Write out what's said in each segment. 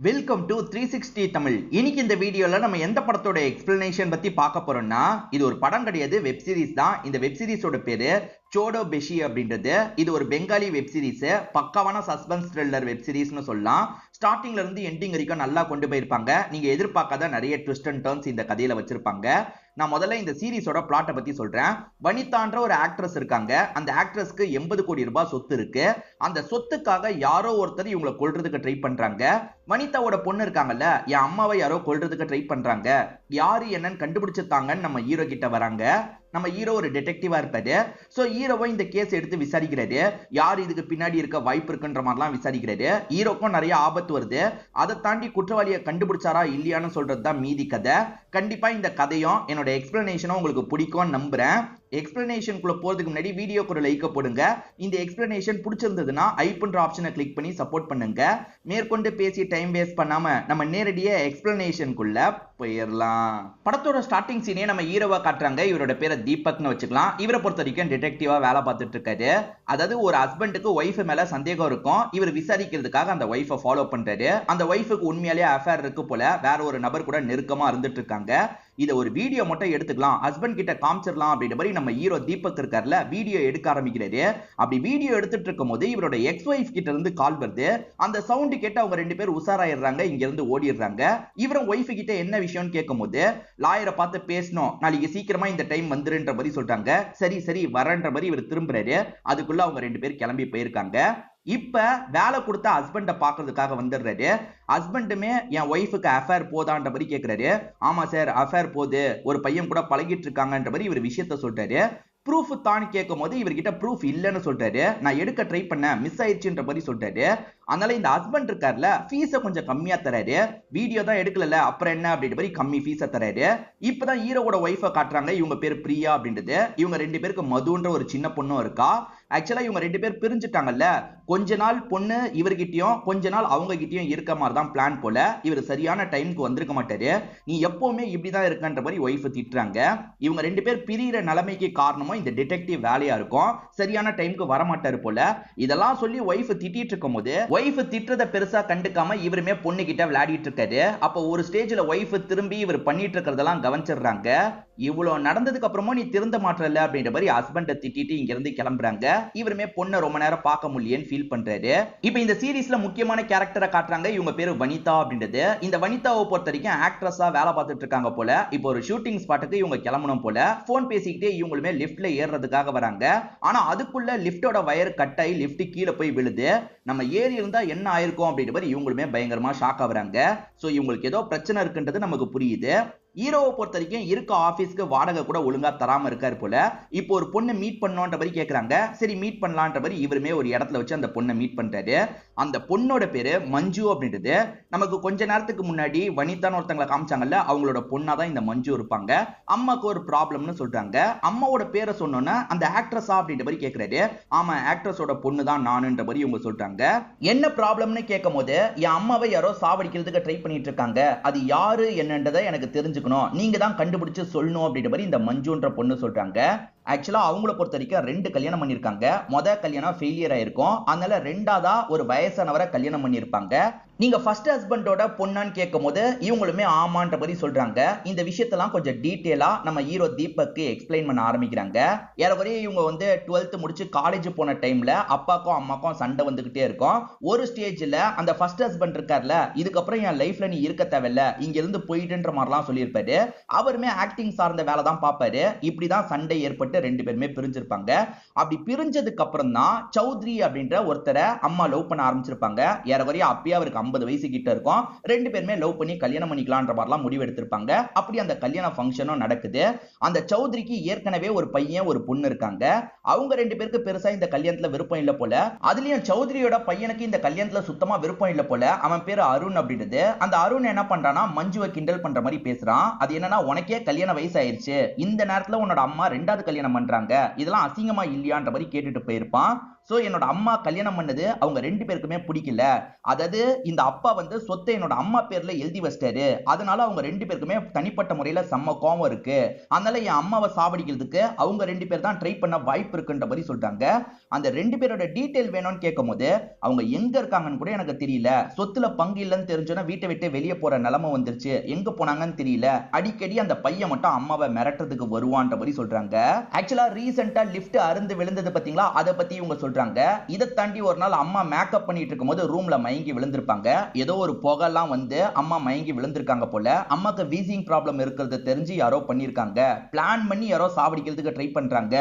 Welcome to 360 Tamil. இன்னைக்கு இந்த வீடியோல நம்ம எந்த படத்தோட எக்ஸ்பிளனேஷன் பத்தி பார்க்க போறோம்னா, இது ஒரு படம் கிடையாது, வெப் சீரிஸ் தான். இந்த வெப் சீரிஸோட பேரு சோடோ பெஷி அப்படின்றது. இது ஒரு பெங்காலி வெப் சீரிஸ். பக்காவான சஸ்பென்ஸ் த்ரில்லர் வெப் சீரிஸ்னு சொல்லலாம். ஸ்டார்டிங்ல இருந்து எண்டிங் வரைக்கும் நல்லா கொண்டு போயிருப்பாங்க. நீங்க எதிர்பார்க்காத நிறைய ட்விஸ்ட் அண்ட் டர்ன்ஸ் இந்த கதையில வச்சிருப்பாங்க. நான் முதல்ல இந்த சீரிஸோட பிளாட்டை பத்தி சொல்றேன். வனிதான்ற ஒரு ஆக்ட்ரஸ் இருக்காங்க. அந்த ஆக்ட்ரஸ்க்கு 80 கோடி ரூபாய் சொத்து இருக்கு. அந்த சொத்துக்காக யாரோ ஒருத்தர் இவங்களை கொல்றதுக்கு ட்ரை பண்றாங்க. வனிதாவோட பொண்ணு இருக்காங்கல்ல, என் அம்மாவை யாரோ கொல்றதுக்கு ட்ரை பண்றாங்க, யாரு என்னன்னு கண்டுபிடிச்சிருத்தாங்கன்னு நம்ம ஹீரோ கிட்ட வராங்க. நம்ம ஹீரோ ஒரு டிடெக்டிவா இருப்பாரு. சோ ஹீரோவை இந்த கேஸ் எடுத்து விசாரிக்கிறாரு. யார் இதுக்கு பின்னாடி இருக்க வாய்ப்பு இருக்குன்ற மாதிரிலாம் விசாரிக்கிறாரு. ஹீரோக்கும் நிறைய ஆபத்து வருது. அதை தாண்டி குற்றவாளியை கண்டுபிடிச்சாரா இல்லையான்னு சொல்றதுதான் மீதி கதை. கண்டிப்பா இந்த கதையும் என்னோட எக்ஸ்பிளனேஷனும் உங்களுக்கு பிடிக்கும்னு நம்புறேன். எக்ஸ்பிளனேஷனுக்குள்ள போறதுக்கு முன்னாடி வீடியோக்கு ஒரு லைக் போடுங்க. இந்த எக்ஸ்பிளனேஷன் பிடிச்சிருந்ததுன்னா ஐப்ன்ற ஆப்ஷனை கிளிக் பண்ணி சப்போர்ட் பண்ணுங்க. மேற்கொண்டு பேசி டைம் வேஸ்ட் பண்ணாம நம்ம நேரடியா எக்ஸ்பிளனேஷனுக்குள்ள போயிடலாம். படத்தோட ஸ்டார்டிங் சீனே நம்ம ஹீரோவா காட்டுறாங்க. இவரோட பேரை தீபக்னு வச்சுக்கலாம். இவரை பொறுத்த வரைக்கும் டிடெக்டிவா வேலை பார்த்துட்டு இருக்காரு. அதாவது ஒரு ஹஸ்பண்டுக்கு ஒய்ஃப் மேல சந்தேகம் இருக்கும். இவர் விசாரிக்கிறதுக்காக அந்த ஒய்ஃபை ஃபாலோ பண்றாரு. அந்த ஒய்ஃபுக்கு உண்மையாலேயே அஃபேர் இருக்கு போல, வேற ஒரு நபர் கூட நெருக்கமா இருந்துட்டு இருக்காங்க. இதை ஒரு வீடியோ மட்டும் எடுத்துக்கலாம், ஹஸ்பண்ட் கிட்ட காமிச்சிடலாம் அப்படின்ற மாதிரி நம்ம ஹீரோ தீபக் இருக்கார்ல, வீடியோ எடுக்க ஆரம்பிக்கிறாரு. அப்படி வீடியோ எடுத்துட்டு இருக்கும் போது இவரோட எக்ஸ் ஒய்ஃப் கிட்ட இருந்து கால் வருது. அந்த சவுண்ட் கேட்டு அவங்க ரெண்டு பேரும் உசாராயிடுறாங்க, இங்க இருந்து ஓடிடுறாங்க. இவரும் ஒய்ஃப் கிட்ட என்ன விஷயம்னு கேட்கும் போது, லாயரை பார்த்து பேசணும், நாளைக்கு சீக்கிரமா இந்த டைம் வந்துருன்ற மாதிரி சொல்றாங்க. சரி சரி வரன்ற மாதிரி இவர் திரும்புறாரு. அதுக்குள்ள அவங்க ரெண்டு பேர் கிளம்பி போயிருக்காங்க. இப்ப வேலை கொடுத்த ஹஸ்பண்ட பாக்குறதுக்காக வந்துடுறாரு. ஹஸ்பண்டுமே என் ஒய்ஃபுக்கு அஃபேர் போதான்ற மாதிரி கேட்கிறாரு. ஆமா சார், அஃபேர் போது, ஒரு பையன் கூட பழகிட்டு இருக்காங்கன்ற மாதிரி இவர் விஷயத்த சொல்றாரு. ப்ரூஃப் தான் கேட்கும் போது இவர்கிட்ட ப்ரூஃப் இல்லைன்னு சொல்றாரு. நான் எடுக்க ட்ரை பண்ண, மிஸ் ஆயிடுச்சுன்ற மாதிரி சொல்றாரு. அதனால இந்த ஹஸ்பண்ட் இருக்கார்ல, ஃபீஸை கொஞ்சம் கம்மியா தராரு. வீடியோ தான் எடுக்கல, அப்புறம் என்ன அப்படின்ற மாதிரி கம்மி ஃபீஸை தராரு. இப்பதான் ஹீரோவோட ஒய்ஃபை காட்டுறாங்க. இவங்க பேர் பிரியா அப்படின்றது. இவங்க ரெண்டு பேருக்கு மதுன்ற ஒரு சின்ன பொண்ணும் இருக்கா. ஆக்சுவலா இவங்க ரெண்டு பேர் பிரிஞ்சுட்டாங்கல்ல, கொஞ்ச நாள் பொண்ணு இவர்கிட்டயும் கொஞ்ச நாள் அவங்க கிட்டயும் இருக்க மாதிரி தான் பிளான் போல. இவர் சரியான டைமுக்கு வந்திருக்க மாட்டாரு. நீ எப்பவுமே இப்படிதான் இருக்கன்ற மாதிரி ஒய்ஃப் திட்டுறாங்க. இவங்க ரெண்டு பேர் பிரியிற நிலைமைக்கு காரணமும் இந்த டிடெக்டிவ் வேலையா இருக்கும். சரியான டைமுக்கு வரமாட்டாரு போல. இதெல்லாம் சொல்லி ஒய்ஃப் திட்டிட்டு இருக்கும் போது ஒய்ஃப் திட்டுறத பெருசா கண்டுக்காம இவருமே பொண்ணு கிட்ட விளையாடிட்டு இருக்காரு. அப்போ ஒரு ஸ்டேஜ்ல ஒய்ஃப் திரும்பி இவர் பண்ணிட்டு இருக்கிறதெல்லாம் கவனிச்சிடுறாங்க. இவ்வளவு நடந்ததுக்கு அப்புறமும் நீ திருந்த மாட்டல அப்படின்ற மாதிரி ஹஸ்பண்ட திட்டிட்டு இங்க இருந்து கிளம்புறாங்க. இவருமே பொண்ணை ரொம்ப நேரம் பார்க்க முடியலன்னு ஃபீல் பண்றாரு. இப்போ இந்த சீரிஸ்ல முக்கியமான கேரக்டரை காட்டுறாங்க. இவங்க பேரு வனிதா அப்படின்றது. இந்த வனிதாவை பொறுத்த வரைக்கும் ஆக்ட்ரஸா வேலை பார்த்துட்டு இருக்காங்க போல. இப்போ ஒரு ஷூட்டிங் ஸ்பாட்டுக்கு இவங்க கிளம்பணும் போல. போன் பேசிக்கிட்டே இவங்களுமே லிப்ட்ல ஏறதுக்காக வராங்க. ஆனா அதுக்குள்ள லிப்டோட வயர் கட் ஆகி லிப்ட் கீழே போய் விழுது. நம்ம ஏறி இருந்தா என்ன ஆயிருக்கும் அப்படின்ற மாதிரி இவங்களுமே பயங்கரமா ஷாக் ஆகுறாங்க. சோ இவங்களுக்கு ஏதோ பிரச்சனை இருக்குன்றது நமக்கு புரியுது. ஹீரோவை பொறுத்த வரைக்கும் இருக்க ஆபீஸ்க்கு வாடகை கூட ஒழுங்கா தராம இருக்காரு போல. இப்போ ஒரு பொண்ணு மீட் பண்ணோன்ற மாதிரி கேக்குறாங்க. சரி மீட் பண்ணலான்ற மாதிரி இவருமே ஒரு இடத்துல வச்சு அந்த பொண்ணை மீட் பண்றாரு. அந்த பொண்ணோட பேரு மஞ்சு அப்படின்றது. நமக்கு கொஞ்ச நேரத்துக்கு முன்னாடி வனிதான்னு ஒருத்தங்களை காமிச்சாங்கல்ல, அவங்களோட பொண்ணாதான் இந்த மஞ்சு இருப்பாங்க. அம்மாக்கு ஒரு ப்ராப்ளம்னு சொல்றாங்க. அம்மாவோட பேரை சொன்னோன்னா அந்த ஆக்ட்ரஸா அப்படின்ற மாதிரி கேட்கிறாரு. ஆமா, ஆக்ட்ரஸோட பொண்ணு தான் நானுன்ற மாதிரி இவங்க சொல்றாங்க. என்ன ப்ராப்ளம்னு கேட்கும் போது, என் அம்மாவை யாரோ சாவடிக்கிறதுக்கு ட்ரை பண்ணிட்டு இருக்காங்க, அது யாரு என்னன்றதை எனக்கு தெரிஞ்சுக்கணும், நீங்க தான் கண்டுபிடிச்சு சொல்லணும் அப்படின்ற மாதிரி இந்த மஞ்சுன்ற பொண்ணு சொல்றாங்க. ஆக்சுவலா அவங்கள பொறுத்த வரைக்கும் 2 கல்யாணம் பண்ணிருக்காங்க. முதல் கல்யாணம் ஃபெயிலியர் ஆயிருக்கும். அதனால ரெண்டாவதா ஒரு வயசானவரை கல்யாணம் பண்ணிருப்பாங்க. நீங்க ஃபர்ஸ்ட் ஹஸ்பண்டோட பொண்ணான்னு கேட்கும் போது இவங்களுமே ஆமான்ற மாதிரி சொல்றாங்க. இந்த விஷயத்தெல்லாம் கொஞ்சம் டீட்டெயிலா நம்ம ஹீரோ தீபக்கு எக்ஸ்பிளைன் பண்ண ஆரம்பிக்கிறாங்க. ஏறக்குறைய இவங்க 12th முடிச்சு காலேஜ் போன டைம்ல அப்பாக்கும் அம்மாக்கும் சண்டை வந்துகிட்டே இருக்கும். ஒரு ஸ்டேஜ்ல அந்த ஃபர்ஸ்ட் ஹஸ்பண்ட் இருக்கார்ல, இதுக்கப்புறம் என் லைஃப்ல நீ இருக்க தேவையில்ல, இங்க இருந்து போயிட்டுன்ற மாதிரிலாம் சொல்லியிருப்பாரு. அவருமே ஆக்டிங் சார்ந்த வேலை தான் பார்ப்பாரு. இப்படிதான் சண்டை ஏற்பட்டு ரெண்டு பேருமே பிரிஞ்சிருப்பாங்க. அப்படி பிரிஞ்சதுக்கு அப்புறம் தான் சௌத்ரி அப்படின்ற ஒருத்தரை அம்மா லவ் பண்ண ஆரம்பிச்சிருப்பாங்க. ஏறக்குறைய அப்பயே அவருக்கு 50 வயசு கிட்ட இருக்கும். ரெண்டு பேருமே லவ் பண்ணி கல்யாணம் பண்ணிக்கலாம்ன்ற மாதிரிலாம் முடிவு எடுத்திருப்பாங்க. அப்படி அந்த கல்யாண ஃபங்க்ஷனும் நடக்குது. அந்த சௌத்ரிக்கு ஏற்கனவே ஒரு பையன் ஒரு பொண்ணு இருக்காங்க. அவங்க ரெண்டு பேருக்கு பெருசா இந்த கல்யாணத்துல விருப்பம் இல்ல போல. அதுலயும் சௌத்ரியோட பையனுக்கு இந்த கல்யாணத்துல சுத்தமா விருப்பம் இல்ல போல. அவன் பேரு அருண் அப்படின்றது. அந்த அருண் என்ன பண்றானா, மஞ்சுவை கிண்டல் பண்ற மாதிரி பேசுறான். அது என்னன்னா, உனக்கே கல்யாண வயசு ஆயிருச்சு, இந்த நேரத்துல உன்னோட அம்மா ரெண்டாவது கல்யாணம் பண்றாங்க, இதெல்லாம் அசிங்கமா இல்லையான்ற மாதிரி கேட்டுட்டு போயிருப்பான். சோ என்னோட அம்மா கல்யாணம் பண்ணது அவங்க ரெண்டு பேருக்குமே பிடிக்கல. அதாவது இந்த அப்பா வந்து சொத்தை என்னோட அம்மா பேர்ல எழுதி வச்சிட்டாரு. அதனால அவங்க ரெண்டு பேருக்குமே தனிப்பட்ட முறையில செம்ம கோவம் இருக்கு. அதனால என் அம்மாவை சாவடிக்கிறதுக்கு அவங்க ரெண்டு பேர் தான் ட்ரை பண்ண வாய்ப்பு இருக்குன்ற மாதிரி சொல்றாங்க. அந்த ரெண்டு பேரோட டீடைல் வேணும்னு கேட்கும்போது அவங்க எங்க இருக்காங்கன்னு கூட எனக்கு தெரியல. சொத்துல பங்கு இல்லைன்னு தெரிஞ்சோன்னா வீட்டை விட்டு வெளியே போற நிலைமை வந்துருச்சு. எங்க போனாங்கன்னு தெரியல. அடிக்கடி அந்த பையன் மட்டும் அம்மாவை மிரட்டுறதுக்கு வருவான்ற மாதிரி சொல்றாங்க. ஆக்சுவலா ரீசெண்டா லிஃப்ட் அருந்து விழுந்தது பாத்தீங்களா, அதை பத்தி இவங்க சொல்றாங்க. இதை தாண்டி ஒரு நாள் அம்மா மேக்கப் பண்ணிட்டு இருக்கும்போது ரூம்ல மயங்கி விழுந்திருப்பாங்க. ஏதோ ஒரு புகைலாம் வந்து அம்மா மயங்கி விழுந்திருக்காங்க போல. அம்மாக்கு வீசிங் ப்ராப்ளம் இருக்கிறது தெரிஞ்சு யாரோ பண்ணிருக்காங்க. பிளான் பண்ணி யாரோ சாவடிக்கிறதுக்கு ட்ரை பண்றாங்க.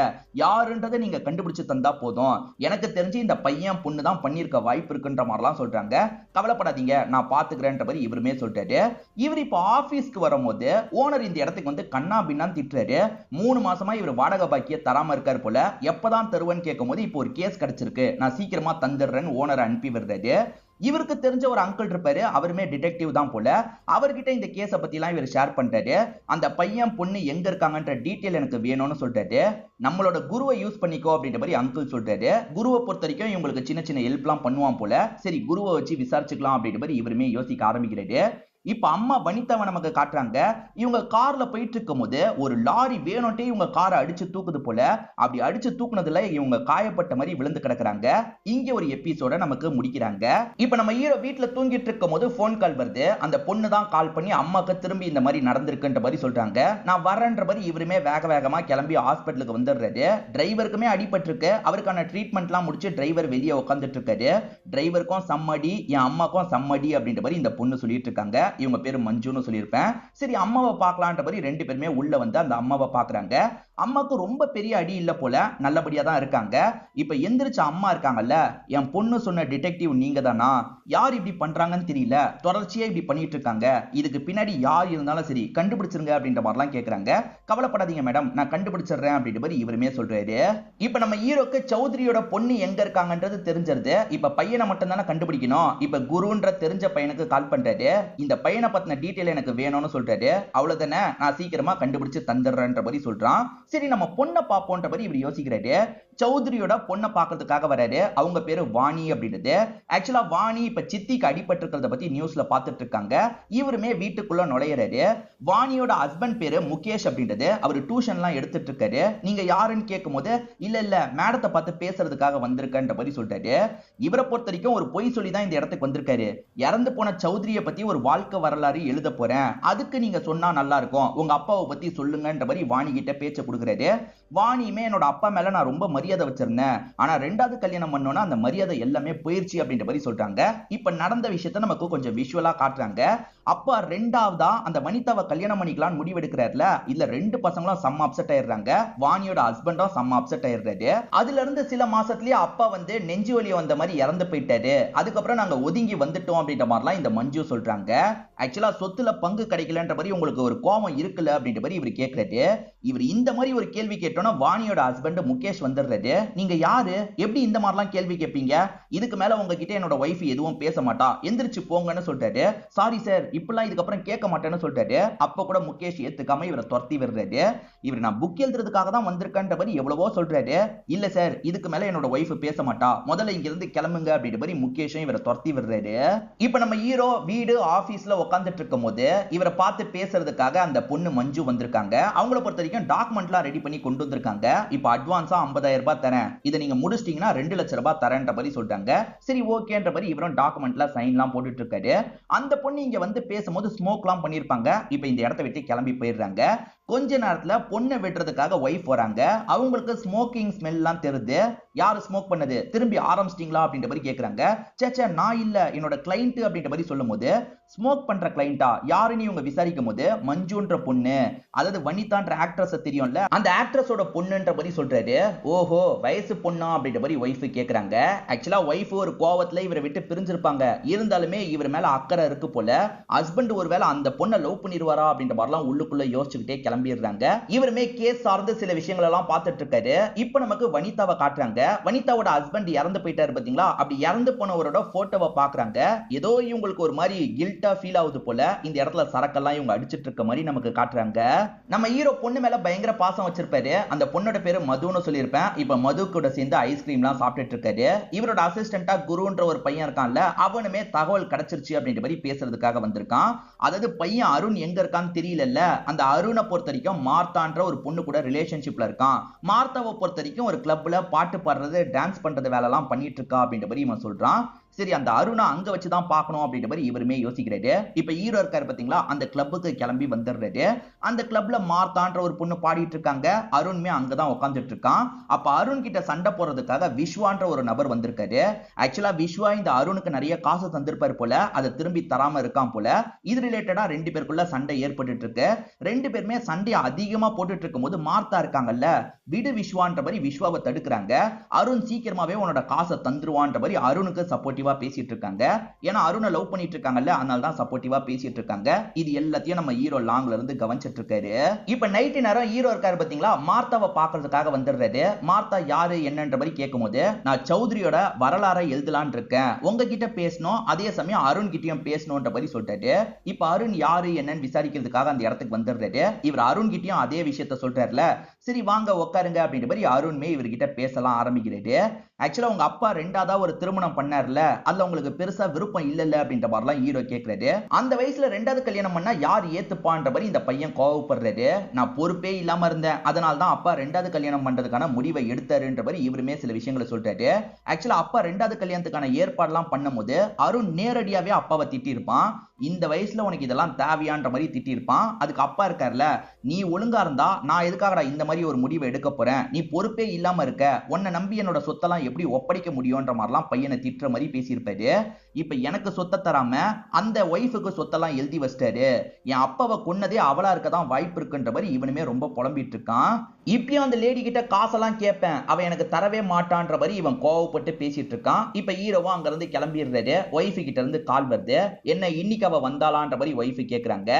யாருன்றதை நீங்க கண்டுபிடிச்சு தந்தா போதும். எனக்கு தெரிஞ்சு இந்த பையன் பொண்ணு தான் பண்ணிருக்க வாய்ப்பு இருக்குன்ற மாதிரிலாம் சொல்றாங்க. கவலைப்படாதீங்க, நான் பாத்துக்கிறேன்ற மாதிரி இவருமே சொல்லிட்டாரு. இவர் இப்ப ஆபீஸ்க்கு வரும்போது ஓனர் இந்த இடத்துக்கு வந்து கண்ணா பின்னான்னு திட்டுறாரு. 3 மாசமா இவர் வாடகை பாக்கிய தராம இருக்காரு போல. எப்பதான் தருவன்னு கேட்கும்போது இப்போ ஒரு கேஸ் கிடைச்சிருக்கு, நான் சீக்கிரமா தந்துடுறேன்னு ஓனர் அனுப்பி விடுறாரு. இவருக்கு தெரிஞ்ச ஒரு அங்கிள் இருப்பாரு, அவருமே டிடெக்டிவ் தான் போல. அவர்கிட்ட இந்த கேஸ பத்தி எல்லாம் இவர் ஷேர் பண்றாரு. அந்த பையன் பொண்ணு எங்க இருக்காங்கன்ற டீடைல் எனக்கு வேணும்னு சொல்றாரு. நம்மளோட குருவை யூஸ் பண்ணிக்கோ அப்படின்ற மாதிரி அங்கிள் சொல்றாரு. குருவை பொறுத்த வரைக்கும் இவங்களுக்கு சின்ன சின்ன ஹெல்ப் எல்லாம் பண்ணுவான் போல. சரி குருவை வச்சு விசாரிச்சுக்கலாம் அப்படின்ற மாதிரி இவருமே யோசிக்க ஆரம்பிக்கிறாரு. இப்ப அம்மா வனிதாவை நமக்கு காட்டுறாங்க. இவங்க கார்ல போயிட்டு இருக்கும் போது ஒரு லாரி வேணும்ட்டே இவங்க காரை அடிச்சு தூக்குது போல. அப்படி அடிச்சு தூக்குனதுல இவங்க காயப்பட்ட மாதிரி விழுந்து கிடக்குறாங்க. இங்க ஒரு எபிசோட நமக்கு முடிக்கிறாங்க. இப்ப நம்ம ஹீரோ வீட்டுல தூங்கிட்டு இருக்கும் போது போன் கால் வருது. அந்த பொண்ணு தான் கால் பண்ணி அம்மாக்கு திரும்பி இந்த மாதிரி நடந்திருக்குன்ற மாதிரி சொல்றாங்க. நான் வரேன்ற மாதிரி இவருமே வேக வேகமா கிளம்பி ஹாஸ்பிட்டலுக்கு வந்துடுறாரு. டிரைவருக்குமே அடிபட்டு இருக்கு. அவருக்கான ட்ரீட்மெண்ட் எல்லாம் முடிச்சு டிரைவர் வெளியே உட்காந்துட்டு இருக்காரு. டிரைவருக்கும் சம்மடி, என் அம்மாக்கும் சம்மடி அப்படின்ற மாதிரி இந்த பொண்ணு சொல்லிட்டு இருக்காங்க. இவங்க பேரு மஞ்சுன்னு சொல்லியிருப்பேன். சரி அம்மாவை பார்க்கலான்ற மாதிரி ரெண்டு பேருமே உள்ள வந்து அந்த அம்மாவை பாக்குறாங்க. அம்மாக்கு ரொம்ப பெரிய அடி இல்ல போல, நல்லபடியா தான் இருக்காங்க. இப்ப எந்திரிச்ச அம்மா இருக்காங்கல்ல, என் பொண்ணு சொன்ன டிடெக்டிவ் நீங்க தானா? யார் இப்படி பண்றாங்கன்னு தெரியல, தொடர்ச்சியா இப்படி பண்ணிட்டு இருக்காங்க. இதுக்கு பின்னாடி யார் இருந்தாலும் சரி கண்டுபிடிச்சிருங்க அப்படின்ற மாதிரிலாம் கேக்குறாங்க. கவலைப்படாதீங்க மேடம், நான் கண்டுபிடிச்சிடுறேன் அப்படின்ற மாதிரி இவருமே சொல்றாரு. இப்ப நம்ம ஹீரோக்கு சௌத்ரியோட பொண்ணு எங்க இருக்காங்கன்றது தெரிஞ்சிருது. இப்ப பையனை மட்டும் தானே கண்டுபிடிக்கணும். இப்ப குருன்ற தெரிஞ்ச பையனுக்கு கால் பண்றாரு. இந்த பையனை பத்தின டீடைல் எனக்கு வேணும்னு சொல்றாரு. அவ்வளவுதானே, நான் சீக்கிரமா கண்டுபிடிச்சு தந்துடுறேன்ற மாதிரி சொல்றான். சரி நம்ம பொண்ணை பாப்போன்ற மாதிரி இப்படி யோசிக்கிறாரு. சௌத்ரியோட பொண்ணை பார்க்கறதுக்காக வராரு. அவங்க பேரு வாணி அப்படின்றது. ஆக்சுவலா வாணி இப்ப சித்திக்கு அடிபட்டு இருக்கிறத பத்தி நியூஸ்ல பார்த்துட்டு இருக்காங்க. இவருமே வீட்டுக்குள்ள நுழையிறாரு. வாணியோட ஹஸ்பண்ட் பேரு முகேஷ் அப்படின்றது. அவர் டியூஷன்லாம் எடுத்துட்டு இருக்காரு. நீங்க யாருன்னு கேட்கும்போது இல்ல இல்ல மேடத்தை பார்த்து பேசுறதுக்காக வந்திருக்கன்ற மாதிரி சொல்றாரு. இவரை பொறுத்த வரைக்கும் ஒரு பொய் சொல்லி தான் இந்த இடத்துக்கு வந்திருக்காரு. இறந்து போன சௌத்ரியை பத்தி ஒரு வாழ்க்கை வரலாறு எழுத போறேன், அதுக்கு நீங்க சொன்னா நல்லா இருக்கும், உங்க அப்பாவை பத்தி சொல்லுங்கன்ற மாதிரி வாணி கிட்ட பேச்ச கொடுக்குறாரு. வாணியுமே என்னோட அப்பா மேல நான் ரொம்ப மரியாதை வச்சிருந்தேன், ஆனா ரெண்டாவது கல்யாணம் பண்ணோம்னா அந்த மரியாதை எல்லாமே போயிருச்சு அப்படின்ற மாதிரி சொல்றாங்க. இப்ப நடந்த விஷயத்தை நமக்கு கொஞ்சம் விஷுவலா காட்டுறாங்க. அப்பா ரெண்டாவதா அந்த வனிதாவை கல்யாணம் பண்ணிக்கலாம்னு முடிவெடுக்கிறாருல, இல்ல ரெண்டு பசங்களும் செம்ம அப்செட் ஆயிடுறாங்க. வாணியோட ஹஸ்பண்டும் செம்ம அப்செட் ஆயிடுறாரு. அதுல இருந்து சில மாசத்துலயே அப்பா வந்து நெஞ்சு வலி வந்த மாதிரி இறந்து போயிட்டாரு. அதுக்கப்புறம் நாங்க ஒதுங்கி வந்துட்டோம் அப்படின்ற மாதிரிலாம் இந்த மஞ்சு சொல்றாங்க. ஆக்சுவலா சொத்துல பங்கு கிடைக்கலன்ற மாதிரி உங்களுக்கு ஒரு கோபம் இருக்குல்ல அப்படின்ற மாதிரி இவர் கேட்கறாரு. இவர் இந்த மாதிரி ஒரு கேள்வி கேட்டோம்னா வாணியோட ஹஸ்பண்ட் முகேஷ் வந்துடுறாரு. நீங்க யாரு, எப்படி இந்த மாதிரிலாம் கேள்வி கேட்பீங்க? இதுக்கு மேல உங்ககிட்ட என்னோட வைஃப் எதுவும் பேச மாட்டா, எந்திரிச்சு போங்கன்னு சொல்றாரு. சாரி சார், இப்பெல்லாம் இதுக்கப்புறம் கேட்க மாட்டேன்னு சொல்றாரு. அப்ப கூட முகேஷ் ஏத்துக்காம இவரை துரத்தி விடுறாரு. இவர் நான் புக் எழுதுறதுக்காக தான் வந்திருக்கன்ற மாதிரி எவ்வளவோ சொல்றாரு. இல்ல சார், இதுக்கு மேல என்னோட வைஃப் பேச மாட்டா, முதல்ல இங்க இருந்து கிளம்புங்க அப்படின்ற மாதிரி முகேஷும் இவரை துரத்தி விடுறாரு. இப்ப நம்ம ஹீரோ வீடு ஆபீஸ்ல உட்காந்துட்டு இருக்கும் போது இவரை பார்த்து பேசுறதுக்காக அந்த பொண்ணு மஞ்சு வந்திருக்காங்க. அவங்கள பொறுத்த வரைக்கும் டாக்குமெண்ட்லாம் ரெடி பண்ணி கொண்டு வந்திருக்காங்க. இப்ப அட்வான்ஸா 50,000 ரூபாய் தரேன், இதை நீங்க முடிச்சிட்டீங்கன்னா 2 லட்சம் ரூபாய் தரேன்ற மாதிரி சொல்றாங்க. சரி ஓகேன்ற மாதிரி இவரும் டாக்குமெண்ட்ல சைன்லாம் போட்டுட்டு இருக்காரு. அந்த பொண்ணு இங்க வந்து பேசும்போது ஸ்மோக்லாம் பண்ணிருப்பாங்க. இப்ப இந்த இடத்தை விட்டு கிளம்பி போயிடுறாங்க. கொஞ்ச நேரத்துல பொண்ணை வெட்டுறதுக்காக வைஃப் வராங்க. அவங்களுக்கு ஸ்மோக்கிங் ஸ்மெல் எல்லாம் தெரியுது. யாரு ஸ்மோக் பண்ணது, திரும்பி ஆரம்பிச்சிட்டீங்களா அப்படின்ற மாதிரி கேக்குறாங்க. சேச்சே நான் இல்ல, என்னோட கிளைண்ட் அப்படின்ற மாதிரி சொல்லும் போது ஸ்மோக் பண்ற கிளைண்டா யாருன்னு இவங்க விசாரிக்கும் போது மஞ்சுன்ற பொண்ணு, அதாவது வனிதான்ற ஆக்ட்ரஸ் தெரியும்ல, அந்த ஆக்ட்ரஸோட பொண்ணுன்ற மாதிரி சொல்றாரு. ஓஹோ வயசு பொண்ணா அப்படின்ற மாதிரி வைஃப் கேக்குறாங்க. ஆக்சுவலா வைஃப் ஒரு கோவத்துல இவரை விட்டு பிரிஞ்சிருப்பாங்க. இருந்தாலுமே இவர் மேல அக்கறை இருக்கு போல. ஹஸ்பண்ட் ஒருவேளை அந்த பொண்ணை லவ் பண்ணிடுவாரா அப்படின்ற மாதிரிலாம் உள்ளுக்குள்ள யோசிச்சுக்கிட்டே கிளம்பிடுறாங்க. இவருமே கேஸ் சார்ந்து சில விஷயங்கள் எல்லாம் பார்த்துட்டு இருக்காரு. இப்ப நமக்கு வனிதாவை காட்டுறாங்க. வனிதாவோட ஹஸ்பண்ட் இறந்து போயிட்டாரு பாத்தீங்களா, அப்படி இறந்து போனவரோட போட்டோவை பாக்குறாங்க. ஏதோ இவங்களுக்கு ஒரு மாதிரி கில்ட்டா ஃபீல் ஆகுது போல. இந்த இடத்துல சரக்கெல்லாம் இவங்க அடிச்சிட்டு இருக்க மாதிரி நமக்கு காட்டுறாங்க. நம்ம ஹீரோ பொண்ணு மேல பயங்கர பாசம் வச்சிருப்பாரு. அந்த பொண்ணோட பேரு மதுன்னு சொல்லியிருப்பேன். இப்ப மது கூட சேர்ந்து ஐஸ்கிரீம்லாம் சாப்பிட்டுட்டு இருக்காரு. இவரோட அசிஸ்டண்டா குருன்ற ஒரு பையன் இருக்கான்ல, அவனுமே தகவல் கிடைச்சிருச்சு அப்படின்ற மாதிரி பேசுறதுக்காக வந்திருக்கான். அதாவது பையன் அருண் எங்க இருக்கான்னு தெரியல. அந்த அருணை பொறுத்த வரைக்கும் மார்த்தான்ற ஒரு பொண்ணு கூட ரிலேஷன்ஷிப்ல இருக்கான். மார்த்தாவை பொறுத்த வரைக்கும் ஒரு கிளப்ல பாட்டு பாடுறது டான்ஸ் பண்றது வேலை எல்லாம் பண்ணிட்டு இருக்கா அப்படின்ற மாதிரி இவன் சொல்றான். சரி, அந்த அருணா அங்க வச்சுதான் பார்க்கணும் அப்படின்ற மாதிரி இவருமே யோசிக்கிறாரு. இப்ப ஹீரோ இருக்காரு பாத்தீங்களா, அந்த கிளப்புக்கு கிளம்பி வந்துடுறாரு. அந்த கிளப்ல மார்த்தான்ற ஒரு பொண்ணு பாடிட்டு இருக்காங்க. அருண்மே அங்கதான் உட்காந்துட்டு இருக்கான். அப்ப அருண் கிட்ட சண்டை போறதுக்காக விஸ்வான்ற ஒரு நபர் வந்திருக்காரு. ஆக்சுவலா விஸ்வா இந்த அருணுக்கு நிறைய காசு தந்திருப்பாரு போல, அதை திரும்பி தராம இருக்கான் போல. இது ரிலேட்டடா ரெண்டு பேருக்குள்ள சண்டை ஏற்பட்டு இருக்கு. ரெண்டு பேருமே சண்டையை அதிகமா போட்டுட்டு இருக்கும் போது மார்த்தா இருக்காங்கல்ல, விடு விஸ்வான்ற மாதிரி விஸ்வாவை தடுக்கிறாங்க. அருண் சீக்கிரமாவே உன்னோட காசை தந்துருவான்ற மாதிரி அருணுக்கு சப்போர்ட்டிவ் பேசிட்டு இருக்காங்க. ஏன்னா அருணை லவ் பண்ணிட்டு இருக்காங்கல்ல, அதனால தான் சப்போர்ட்டிவா பேசிட்டு இருக்காங்க. இது எல்லாத்தையும் நம்ம ஹீரோ லாங்ல இருந்து கவனிச்சிட்டு இருக்காரு. இப்ப நைட் நேரம் ஹீரோ இருக்காரு பாத்தீங்களா, மார்த்தாவை பாக்குறதுக்காக வந்துடுறாரு. மார்த்தா யாரு என்னன்ற மாதிரி கேட்கும்போது, நான் சௌத்ரியோட வரலாறை எழுதலான்னு இருக்கேன், உங்ககிட்ட பேசணும், அதே சமயம் அருண் கிட்டயும் பேசணும்ன்ற மாதிரி சொல்லிட்டாரு. இப்ப அருண் யாரு என்னன்னு விசாரிக்கிறதுக்காக அந்த இடத்துக்கு வந்துடுறாரு. இவர் அருண் கிட்டயும் அதே விஷயத்த சொல்றாருல, சரி வாங்க உட்காருங்க அப்படின்ற மாதிரி அருண்மே இவர்கிட்ட பேசலாம் ஆரம்பிக்கிறாரு. ஆக்சுவலா உங்க அப்பா ரெண்டாவதா ஒரு திருமணம் பண்ணார்ல, அதுல உங்களுக்கு பெருசா விருப்பம் இல்ல அப்படின்ற மாதிரிலாம் ஹீரோ கேட்கிறாரு. அந்த வயசுல ரெண்டாவது கல்யாணம் பண்ணா யார் ஏத்துப்பான்ற மாதிரி இந்த பையன் கோவப்படுறாரு. நான் பொறுப்பே இல்லாம இருந்தேன், அதனால தான் அப்பா ரெண்டாவது கல்யாணம் பண்றதுக்கான முடிவை எடுத்தாருன்ற மாதிரி இவருமே சில விஷயங்களை சொல்றாரு. ஆக்சுவலா அப்பா ரெண்டாவது கல்யாணத்துக்கான ஏற்பாடுலாம் பண்ணும்போது அருண் நேரடியாவே அப்பாவை திட்டிருப்பான். இந்த வயசுல உனக்கு இதெல்லாம் தேவையான்ற மாதிரி திட்டிருப்பான். அதுக்கு அப்பா இருக்கார்ல, நீ ஒழுங்கா இருந்தா நான் எதுக்காகடா இந்த மாதிரி ஒரு முடிவை எடுக்க போறேன், நீ பொறுப்பே இல்லாம இருக்க, உன்னை நம்பி என்னோட சொத்தெல்லாம் எப்படி ஒப்படைக்க முடியும்ன்ற மாதிரிலாம் பையனை திட்டுற மாதிரி பேசியிருப்பாரு. இப்ப எனக்கு சொத்தை தராம அந்த ஒய்ஃபுக்கு சொத்தெல்லாம் எழுதி வச்சிட்டாரு, என் அப்பாவை கொன்னதே அவளா இருக்கதான் வாய்ப்பு இருக்குன்ற மாதிரி இவனுமே ரொம்ப புலம்பிட்டு இருக்கான். இப்பயும் அந்த லேடி கிட்ட காசெல்லாம் கேட்பேன், அவ எனக்கு தரவே மாட்டான்ற மாதிரி இவன் கோவப்பட்டு பேசிட்டு இருக்கான். இப்ப ஹீரோவா அங்க இருந்து கிளம்பிடுறாரு. ஒய்ஃபு கிட்ட இருந்து கால் வருது. என்ன இன்னைக்கு அவ வந்தாளான்ற மாதிரி ஒய்ஃபு கேக்குறாங்க.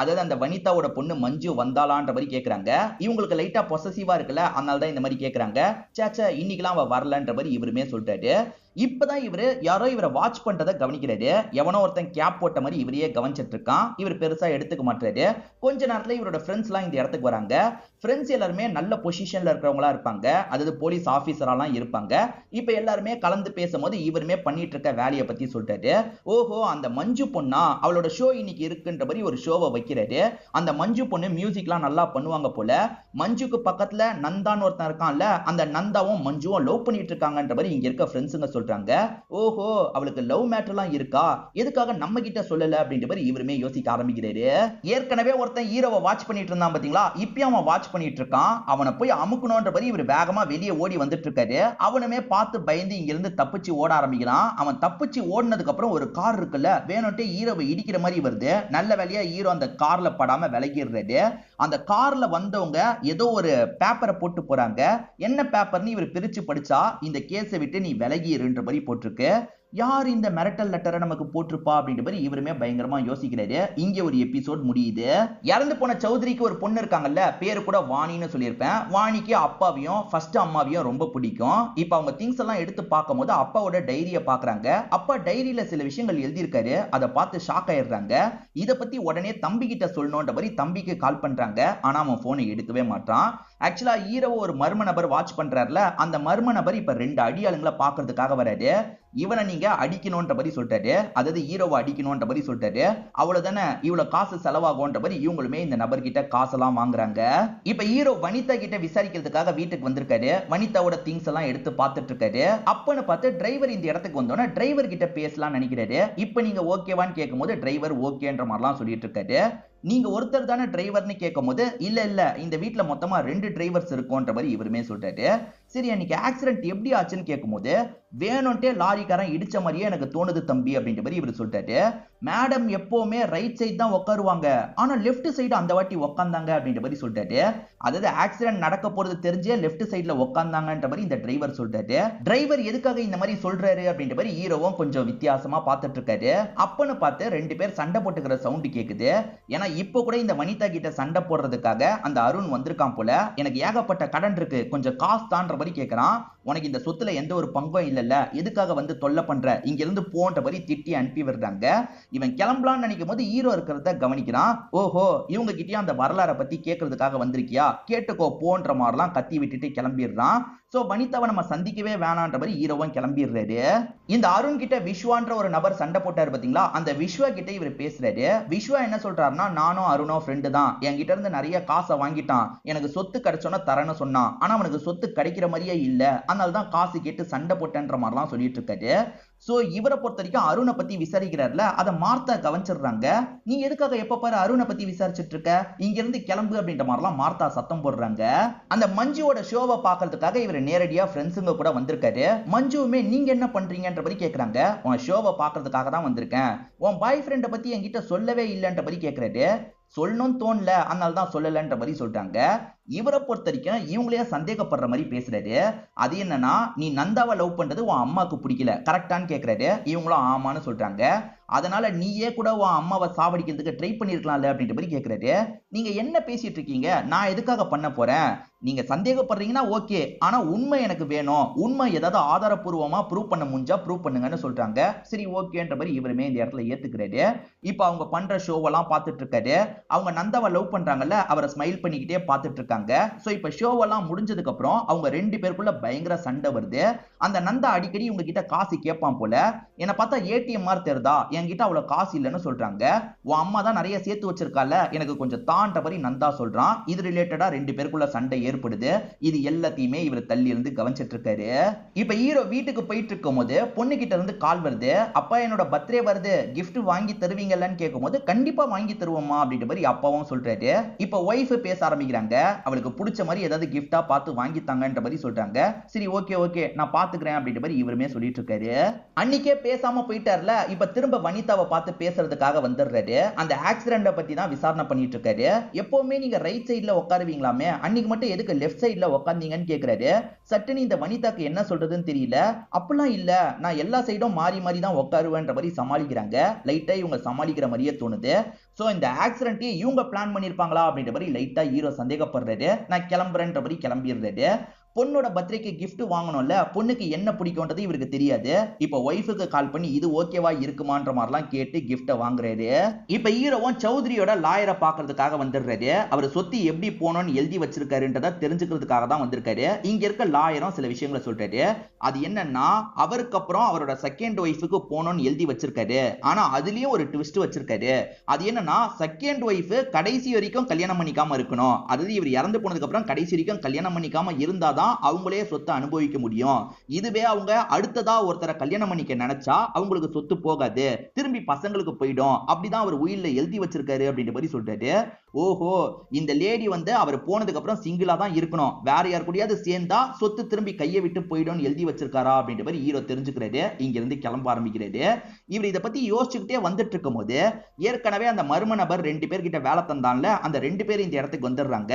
அதாவது அந்த வனிதாவோட பொண்ணு மஞ்சு வந்தாளான்ற மாதிரி கேக்குறாங்க. இவங்களுக்கு லைட்டா பொசசிவா இருக்குல்ல, அதனால தான் இந்த மாதிரி கேக்குறாங்க. சேச்சா இன்னைக்கெல்லாம் அவ வரலன்ற மாதிரி இவருமே சொல்றாரு. இப்பதான் இவரு யாரோ இவரை வாட்ச் பண்றதை கவனிக்கிறாரு. எவனோ ஒருத்தன் கேப் போட்ட மாதிரி இவரையே கவனிச்சிட்டு இருக்கான். இவர் பெருசா எடுத்துக்க மாட்டாரு. கொஞ்ச நேரத்துல இவரோட ஃப்ரெண்ட்ஸ் எல்லாம் இந்த இடத்துக்கு வராங்க. ஃப்ரெண்ட்ஸ் எல்லாருமே நல்ல பொசிஷன்ல இருக்கிறவங்களா இருப்பாங்க, அதாவது போலீஸ் ஆபீசராலாம் இருப்பாங்க. இப்ப எல்லாருமே கலந்து பேசும்போது இவருமே பண்ணிட்டு இருக்க வேலையை பத்தி சொல்றாரு. ஓஹோ, அந்த மஞ்சு பொண்ணா, அவளோட ஷோ இன்னைக்கு இருக்குன்ற மாதிரி ஒரு ஷோவை வைக்கிறாரு. அந்த மஞ்சு பொண்ணு மியூசிக்லாம் நல்லா பண்ணுவாங்க போல. மஞ்சுக்கு பக்கத்துல நந்தான்னு ஒருத்தன் இருக்கான்ல, அந்த நந்தாவும் மஞ்சுவும் லவ் பண்ணிட்டு இருக்காங்கன்ற மாதிரி இங்க இருக்க ஃப்ரெண்ட்ஸுங்க சொல்றாங்க. ஓஹோ, அவளுக்கு லவ் மேட்டர்லாம் இருக்கா, எதுக்காக நம்ம கிட்ட சொல்லல அப்படின்ற மாதிரி இவருமே யோசிக்க ஆரம்பிக்கிறாரு. ஏற்கனவே ஒருத்தன் ஹீரோவை வாட்ச் பண்ணிட்டு இருந்தான் பாத்தீங்களா, இப்பயும் அவன் வாட்ச் பண்ணிட்டு இருக்கான். அவனை போய் அமுக்கணும்ன்ற மாதிரி இவர் வேகமா வெளியே ஓடி வந்துட்டு இருக்காரு. அவனுமே பார்த்து பயந்து இங்க இருந்து தப்பிச்சு ஓட ஆரம்பிக்கிறான். அவன் தப்பிச்சு ஓடினதுக்கு அப்புறம் ஒரு கார் இருக்குல்ல, வேணும்ட்டே ஹீரோவை இடிக்கிற மாதிரி வருது. நல்ல வேலையா ஹீரோ அந்த கார்ல படாம விலகிடுறாரு. அந்த கார்ல வந்தவங்க ஏதோ ஒரு பேப்பரை போட்டு போறாங்க. என்ன பேப்பர்னு இவர் பிரிச்சு படிச்சா, இந்த கேஸை விட்டு நீ விலகிருன்ற மாதிரி போட்டிருக்கு. யார் இந்த மிரட்டல் லெட்டரை நமக்கு போட்டிருப்பா அப்படின்ற மாதிரி இவருமே பயங்கரமா யோசிக்கிறாரு. இங்க ஒரு எபிசோட் முடியுது. இறந்து போன சௌத்ரிக்கு ஒரு பொண்ணு இருக்காங்கல்ல, பேரு கூட வாணின்னு சொல்லியிருப்பேன். வாணிக்கு அப்பாவையும் ஃபர்ஸ்ட் அம்மாவையும் ரொம்ப பிடிக்கும். இப்ப அவங்க திங்ஸ் எல்லாம் எடுத்து பார்க்கும் போது அப்பாவோட டைரியை பாக்குறாங்க. அப்பா டைரியில சில விஷயங்கள் எழுதியிருக்காரு. அதை பார்த்து ஷாக் ஆயிடுறாங்க. இதை பத்தி உடனே தம்பி கிட்ட சொல்லணும்ன்ற மாதிரி தம்பிக்கு கால் பண்றாங்க. ஆனா அவன் போனை எடுக்கவே மாட்டான். ஆக்சுவலா ஹீரோவை ஒரு மர்ம நபர் வாட்ச் பண்றாருல, அந்த மர்ம நபர் இப்ப ரெண்டு அடியாளுங்களை பாக்குறதுக்காக வராரு. இவனை நீங்க அடிக்கணும்ன்ற மாதிரி சொல்லிட்டாரு, அதாவது ஹீரோவை அடிக்கணும்ன்ற மாதிரி சொல்லிட்டாரு. அவ்வளவுதானே, இவ்வளவு காசு செலவாகும்ன்ற மாதிரி இவங்களுமே இந்த நபர்கிட்ட காசெல்லாம் வாங்குறாங்க. இப்ப ஹீரோ வனிதா கிட்ட விசாரிக்கிறதுக்காக வீட்டுக்கு வந்திருக்காரு. வனிதாவோட திங்ஸ் எல்லாம் எடுத்து பார்த்துட்டு இருக்காரு. அப்பன்னு பார்த்து டிரைவர் இந்த இடத்துக்கு வந்தோன்னா டிரைவர் கிட்ட பேசலாம் நினைக்கிறாரு. இப்ப நீங்க ஓகேவான்னு கேட்கும் போது டிரைவர் ஓகேன்ற மாதிரிலாம் சொல்லிட்டு இருக்காரு. நீங்க ஒருத்தர் தானே டிரைவர்னு கேட்கும் போது இல்ல இந்த வீட்டுல மொத்தமா 2 டிரைவர்ஸ் இருக்கும்ன்ற மாதிரி இவருமே சொல்றாரு. சரி, அன்னைக்கு ஆக்சிடென்ட் எப்படி ஆச்சுன்னு கேட்கும்போது வேணும்ட்டே லாரிக்காரன் இடிச்ச மாதிரியே எனக்கு தோணுது தம்பி அப்படின்ற மாதிரி இவர் சொல்றாரு. மேடம் எப்பவுமே ரைட் சைடு தான் உட்காருவாங்க, ஆனா லெஃப்ட் சைடு அந்த வாட்டி உட்காந்தாங்க அப்படின்ற மாதிரி சொல்றாரு. அதாவது ஆக்சிடென்ட் நடக்க போறது தெரிஞ்சே லெஃப்ட் சைடுல உட்காந்தாங்கன்ற மாதிரி இந்த டிரைவர் சொல்றாரு. டிரைவர் எதுக்காக இந்த மாதிரி சொல்றாரு அப்படின்ற மாதிரி ஹீரோவும் கொஞ்சம் வித்தியாசமா பார்த்துட்டு இருக்காரு. அப்பன்னு பார்த்து 2 பேர் சண்டை போட்டுக்கிற சவுண்ட் கேக்குது. ஏன்னா இப்ப கூட இந்த வனிதா கிட்ட சண்டை போடுறதுக்காக அந்த அருண் வந்திருக்கான் போல. எனக்கு ஏகப்பட்ட கடன் இருக்கு, கொஞ்சம் காசு தான்ற மாதிரி கேட்கறான். உனக்கு இந்த சொத்துல எந்த ஒரு பங்கும் இல்லல்ல, எதுக்காக வந்து தொல்லை பண்ற, இங்க இருந்து போன்ற மாதிரி திட்டி அனுப்பி விடுறாங்க. இவன் கிளம்பலான்னு நினைக்கும் போது ஹீரோ இருக்கிறத கவனிக்கிறான். ஓஹோ, இவங்க கிட்டயும் அந்த வரலாறை பத்தி கேட்கறதுக்காக வந்திருக்கியா, கேட்டுக்கோ போன்ற மாதிரிலாம் கத்தி விட்டுட்டு கிளம்பிடுறான். சோ வனிதாவை நம்ம சந்திக்கவே வேணான்ற மாதிரி ஹீரோவும் கிளம்பிடுறாரு. இந்த அருண் கிட்ட விஸ்வான்ற ஒரு நபர் சண்டை போட்டாரு பாத்தீங்களா, அந்த விஸ்வா கிட்ட இவர் பேசுறாரு. விஸ்வா என்ன சொல்றாருன்னா, நானும் அருணும் ஃப்ரெண்டு தான், என்கிட்ட இருந்து நிறைய காசை வாங்கிட்டான், எனக்கு சொத்து கிடைச்சோன்னா தரேன்னு சொன்னான், ஆனா அவனுக்கு சொத்து கிடைக்கிற மாதிரியே இல்ல, அதனால தான் காசு கேட்டு சண்டை போட்டேன்ற மாதிரிலாம் சொல்லிட்டு இருக்காரு. சோ இவரை பொறுத்த வரைக்கும் அருணை பத்தி விசாரிக்கிறாருல, அதை மார்த்தா கவனிச்சிடுறாங்க. நீ எதுக்காக எப்ப பாரு அருணை பத்தி விசாரிச்சுட்டு இருக்க, இங்க இருந்து கிளம்பு அப்படின்ற மாதிரிலாம் மார்த்தா சத்தம் போடுறாங்க. அந்த மஞ்சுவோட ஷோவை பாக்குறதுக்காக இவர் நேரடியா ஃப்ரெண்ட்ஸுங்க கூட வந்திருக்காரு. மஞ்சுவுமே நீங்க என்ன பண்றீங்கன்ற மாதிரி கேக்குறாங்க. உன் ஷோவை பாக்குறதுக்காக தான் வந்திருக்கேன், உன் பாய் ஃப்ரெண்டை பத்தி என்கிட்ட சொல்லவே இல்லைன்ற மாதிரி கேக்குறாரு. சொல்லணும்னு தோணல, அதனால தான் சொல்லலன்ற மாதிரி சொல்றாங்க. இவரை பொறுத்த வரைக்கும் இவங்களே சந்தேகப்படுற மாதிரி பேசுறாரு. அது என்னன்னா, நீ நந்தாவை லவ் பண்றது உன் அம்மாக்கு பிடிக்கல கரெக்டான்னு கேக்குறாரு. இவங்களும் ஆமான்னு சொல்றாங்க. அதனால நீயே கூட உன் அம்மாவை சாவடிக்கிறதுக்கு ட்ரை பண்ணிருக்கலாம்ல அப்படின்ற மாதிரி கேக்குறாரு. நீங்க என்ன பேசிட்டு இருக்கீங்க, நான் எதுக்காக பண்ண போறேன், நீங்க சந்தேகப்படுறீங்கன்னா ஓகே, ஆனா உண்மை எனக்கு வேணும், உண்மை ஏதாவது ஆதாரப்பூர்வமா ப்ரூவ் பண்ண முடிஞ்சா ப்ரூவ் பண்ணுங்கன்னு சொல்றாங்க. சரி ஓகேன்ற மாதிரி இவருமே இந்த இடத்துல ஏத்துக்கிறாரு. இப்ப அவங்க பண்ற ஷோவெல்லாம் பார்த்துட்டு இருக்காரு. அவங்க நந்தாவை லவ் பண்றாங்கல்ல, அவரை ஸ்மைல் பண்ணிக்கிட்டே பார்த்துட்டு இருக்காங்க. சோ இப்ப ஷோவெல்லாம் முடிஞ்சதுக்கு அப்புறம் அவங்க ரெண்டு பேருக்குள்ள பயங்கர சண்டை வருது. அந்த நந்தா அடிக்கடி இவங்க கிட்ட காசு கேட்பான் போல. என்ன பார்த்தா ஏடிஎம் மாதிரி தெரியுதா, என்கிட்ட அவ்வளவு காசு இல்லைன்னு சொல்றாங்க. உன் அம்மா தான் நிறைய சேர்த்து வச்சிருக்கால, எனக்கு கொஞ்சம் தான்ற மாதிரி நந்தா சொல்றான். இது ரிலேட்டடா ரெண்டு பேருக்குள்ள சண்டை ஏற்படுது. இது எல்லாத்தையுமே இவர் தள்ளி இருந்து கவனிச்சிட்டு இருக்காரு. இப்ப ஹீரோ வீட்டுக்கு போயிட்டு இருக்கும் போது பொண்ணு கிட்ட இருந்து கால் வருது. அப்பா என்னோட பர்த்டே வருது, கிஃப்ட் வாங்கி தருவீங்கன்னு கேட்கும் போது கண்டிப்பா வாங்கி தருவோமா அப்படின்ற மாதிரி அப்பாவும் சொல்றாரு. இப்ப ஒய்ஃப் பேச ஆரம்பிக்கிறாங்க. அவளுக்கு பிடிச்ச மாதிரி ஏதாவது கிஃப்டா பார்த்து வாங்கி தாங்கன்ற மாதிரி சொல்றாங்க. சரி ஓகே ஓகே நான் பாத்துக்கிறேன் அப்படின்ற மாதிரி இவருமே சொல்லிட்டு இருக்காரு. அன்னைக்கே பேசாம போயிட்டார்ல, இப்ப திரும்ப வனிதாவை பார்த்து பேசுறதுக்காக வந்துடுறாரு. அந்த ஆக்சிடென்ட பத்தி தான் விசாரணை பண்ணிட்டு இருக்காரு. எப்பவுமே நீங்க ரைட் சைடுல உட்காருவீங்களாமே, அன்னைக்கு மட்டும் எதுக்கு லெஃப்ட் சைடுல உட்கார்ந்தீங்கன்னு கேக்குறாரு. சட்டுன்னு இந்த வனிதாக்கு என்ன சொல்றதுன்னு தெரியல. அப்படிலாம் இல்ல, நான் எல்லா சைடும் மாறி மாறி தான் உட்காருவேன்ற மாதிரி சமாளிக்கிறாங்க. லைட்டா இவங்க சமாளிக்கிற மாதிரியே தோணுது. சோ இந்த ஆக்சிடென்ட் இவங்க பிளான் பண்ணிருப்பாங்களா அப்படின்ற மாதிரி லைட்டா ஹீரோ சந்தேகப்படுறாரு. நான் கிளம்புறேன்ற மாதிரி கிளம்பிடுறாரு. பொண்ணோட பர்த்டேக்கு கிஃப்ட் வாங்கணும்ல, பொண்ணுக்கு என்ன பிடிக்கும்ன்றது இவருக்கு தெரியாது. இப்ப ஒய்ஃபுக்கு கால் பண்ணி இது ஓகேவா இருக்குமான்ற மாதிரிலாம் கேட்டு கிஃப்ட வாங்குறாரு. இப்ப ஹீரோவும் சௌத்ரியோட லாயரை பாக்குறதுக்காக வந்துடுறாரு. அவர் சொத்து எப்படி போனோம்னு எழுதி வச்சிருக்காருன்றத தெரிஞ்சுக்கிறதுக்காக தான் வந்திருக்காரு. இங்க இருக்க லாயரும் சில விஷயங்களை சொல்றாரு. அது என்னன்னா, அவருக்கு அப்புறம் அவரோட செகண்ட் ஒய்ஃபுக்கு போனோம்னு எழுதி வச்சிருக்காரு. ஆனா அதுலயும் ஒரு ட்விஸ்ட் வச்சிருக்காரு. அது என்னன்னா, செகண்ட் ஒய்ஃப் கடைசி வரைக்கும் கல்யாணம் பண்ணிக்காம இருக்கணும். அதாவது இவர் இறந்து போனதுக்கு அப்புறம் கடைசி வரைக்கும் கல்யாணம் பண்ணிக்காம இருந்தாதான் அவங்களே சொத்தை அனுபவிக்க முடியும். இதுவே அவங்க அடுத்ததா ஒருத்தரை கல்யாணம் பண்ணிக்க நினைச்சா அவங்களுக்கு சொத்து போகாது, திரும்பி பசங்களுக்கு போயிடும். அப்படிதான் அவர் உயில்ல எழுதி வச்சிருக்காரு அப்படின்ற மாதிரி சொல்றாரு. ஓஹோ, இந்த லேடி வந்து அவர் போனதுக்கு அப்புறம் சிங்கிளா தான் இருக்கணும், வேற யார் கூடயாவது சேர்ந்தா சொத்து திரும்பி கையை விட்டு போயிடும் எழுதி வச்சிருக்காரா அப்படின்ற மாதிரி ஹீரோ தெரிஞ்சுக்கிறாரு. இங்க இருந்து கிளம்ப ஆரம்பிக்கிறாரு. இவர் இதை பத்தி யோசிச்சுக்கிட்டே வந்துட்டு இருக்கும் போது ஏற்கனவே அந்த மர்ம நபர் ரெண்டு பேர்கிட்ட வேலை தந்தான்ல, அந்த ரெண்டு பேரும் இந்த இடத்துக்கு வந்துடுறாங்க.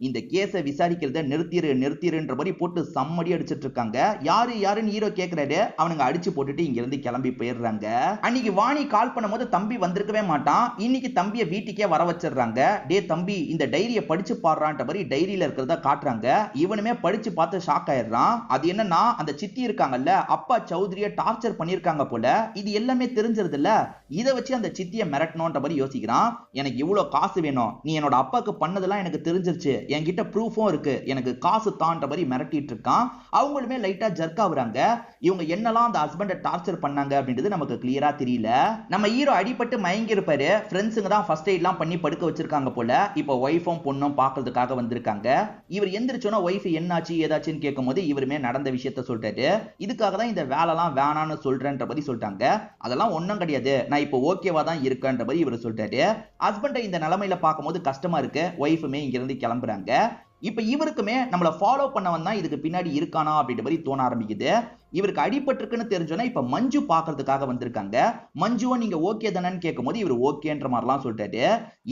இந்த கேஸை விசாரிக்கிறத நிறுத்திருன்ற மாதிரி போட்டு சம்மடி அடிச்சிட்டு இருக்காங்க. யாருன்னு ஹீரோ கேக்குறாரு. அவனுங்க அடிச்சு போட்டுட்டு இங்க இருந்து கிளம்பி போயிடுறாங்க. அன்னைக்கு வாணி கால் பண்ணும்போது தம்பி வந்திருக்கவே மாட்டான். இன்னைக்கு தம்பியை வீட்டுக்கே வர வச்சிடுறாங்க. டே தம்பி, இந்த டைரியை படிச்சு பாடுறான்ற மாதிரி டைரியில இருக்கிறத காட்டுறாங்க. இவனுமே படிச்சு பார்த்து ஷாக் ஆயிடுறான். அது என்னன்னா, அந்த சித்தி இருக்காங்கல்ல, அப்பா சௌத்ரிய டார்ச்சர் பண்ணிருக்காங்க போல. இது எல்லாமே தெரிஞ்சிருது இல்ல, இதை வச்சு அந்த சித்தியை மிரட்டணும்ன்ற மாதிரி யோசிக்கிறான். எனக்கு இவ்வளவு காசு வேணும், நீ என்னோட அப்பாக்கு பண்ணதெல்லாம் எனக்கு தெரிஞ்சிருச்சு, என்கிட்ட ப்ரூஃபும் இருக்கு, எனக்கு காசு தான்ற மாதிரி மிரட்டிட்டு இருக்கான். அவங்களுமே லைட்டா ஜர்க் ஆகுறாங்க. இவங்க என்னெல்லாம் அந்த ஹஸ்பண்டை டார்ச்சர் பண்ணாங்க அப்படின்றது நமக்கு கிளியரா தெரியல. நம்ம ஹீரோ அடிபட்டு மயங்கி இருப்பாரு. ஃப்ரெண்ட்ஸுங்க தான் ஃபர்ஸ்ட் எய்ட்லாம் பண்ணி படுக்க வச்சிருக்காங்க போல. இப்போ ஒய்ஃபும் பொண்ணும் பார்க்கிறதுக்காக வந்திருக்காங்க. இவர் எந்திரிச்சோன்னா ஒய்ஃப் என்னாச்சு ஏதாச்சுன்னு கேட்கும்போது இவருமே நடந்த விஷயத்த சொல்றாரு. இதுக்காக தான் இந்த வேலைலாம் வேணான்னு சொல்றேன்ற மாதிரி சொல்லிட்டாங்க. அதெல்லாம் ஒன்றும் கிடையாது, நான் இப்போ ஓகேவா தான் இருக்கேன்ற மாதிரி இவர் சொல்றாரு. ஹஸ்பண்டை இந்த நிலைமையில பார்க்கும்போது கஷ்டமா இருக்கு. ஒய்ஃபுமே இங்க இருந்து கிளம்புறாங்க. இப்ப இவருக்குமே நம்மள ஃபாலோ பண்ணவன் தான் இதுக்கு பின்னாடி இருக்கானா அப்படின்ற மாதிரி தோண ஆரம்பிக்குது. இவருக்கு அடிபட்டிருக்குன்னு தெரிஞ்சோன்னா இப்ப மஞ்சு பாக்குறதுக்காக வந்திருக்காங்க. மஞ்சுவும் நீங்க ஓகே தானேன்னு கேட்கும்போது இவர் ஓகேன்ற மாதிரிலாம் சொல்லிட்டாரு.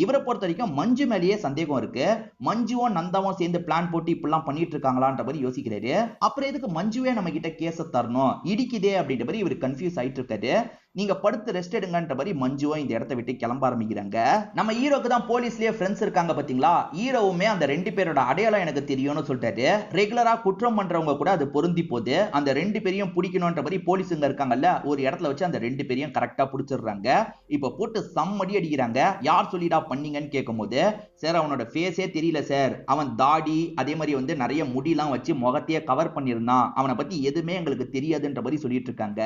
இவரை பொறுத்த வரைக்கும் மஞ்சு மேலேயே சந்தேகம் இருக்கு. மஞ்சுவும் நந்தாவும் சேர்ந்து பிளான் போட்டு இப்படிலாம் பண்ணிட்டு இருக்காங்களான்ற மாதிரி யோசிக்கிறாரு. அப்புறம் எதுக்கு மஞ்சுவே நம்ம கிட்ட கேஸ தரணும், இடிக்குதே அப்படின்ற மாதிரி இவர் கன்ஃபியூஸ் ஆயிட்டு இருக்காரு. நீங்க படுத்து ரெஸ்ட் எடுங்கன்ற மாதிரி மஞ்சுவும் இந்த இடத்தை விட்டு கிளம்ப ஆரம்பிக்கிறாங்க. நம்ம ஹீரோக்கு தான் போலீஸ்லயே ஃப்ரெண்ட்ஸ் இருக்காங்க பாத்தீங்களா, ஹீரோவுமே அந்த 2 பேரோட அடையாளம் எனக்கு தெரியும்னு சொல்லிட்டாரு. ரெகுலரா குற்றம் பண்றவங்க கூட அது பொருந்தி போகுது. அந்த 2 பேரையும் பிடிக்கணும்ன்ற மாதிரி போலீஸுங்க இருக்காங்கல்ல, ஒரு இடத்துல வச்சு அந்த 2 பேரையும் கரெக்டா பிடிச்சிடுறாங்க. இப்ப போட்டு சம்மடி அடிக்கிறாங்க. யார் சொல்லிடா பண்ணீங்கன்னு கேட்கும்போது, சார் அவனோட ஃபேஸே தெரியல சார், அவன் தாடி அதே மாதிரி வந்து நிறைய முடியெல்லாம் வச்சு முகத்தையே கவர் பண்ணிருந்தான், அவனை பத்தி எதுவுமே எங்களுக்கு தெரியாதுன்ற மாதிரி சொல்லிட்டு இருக்காங்க.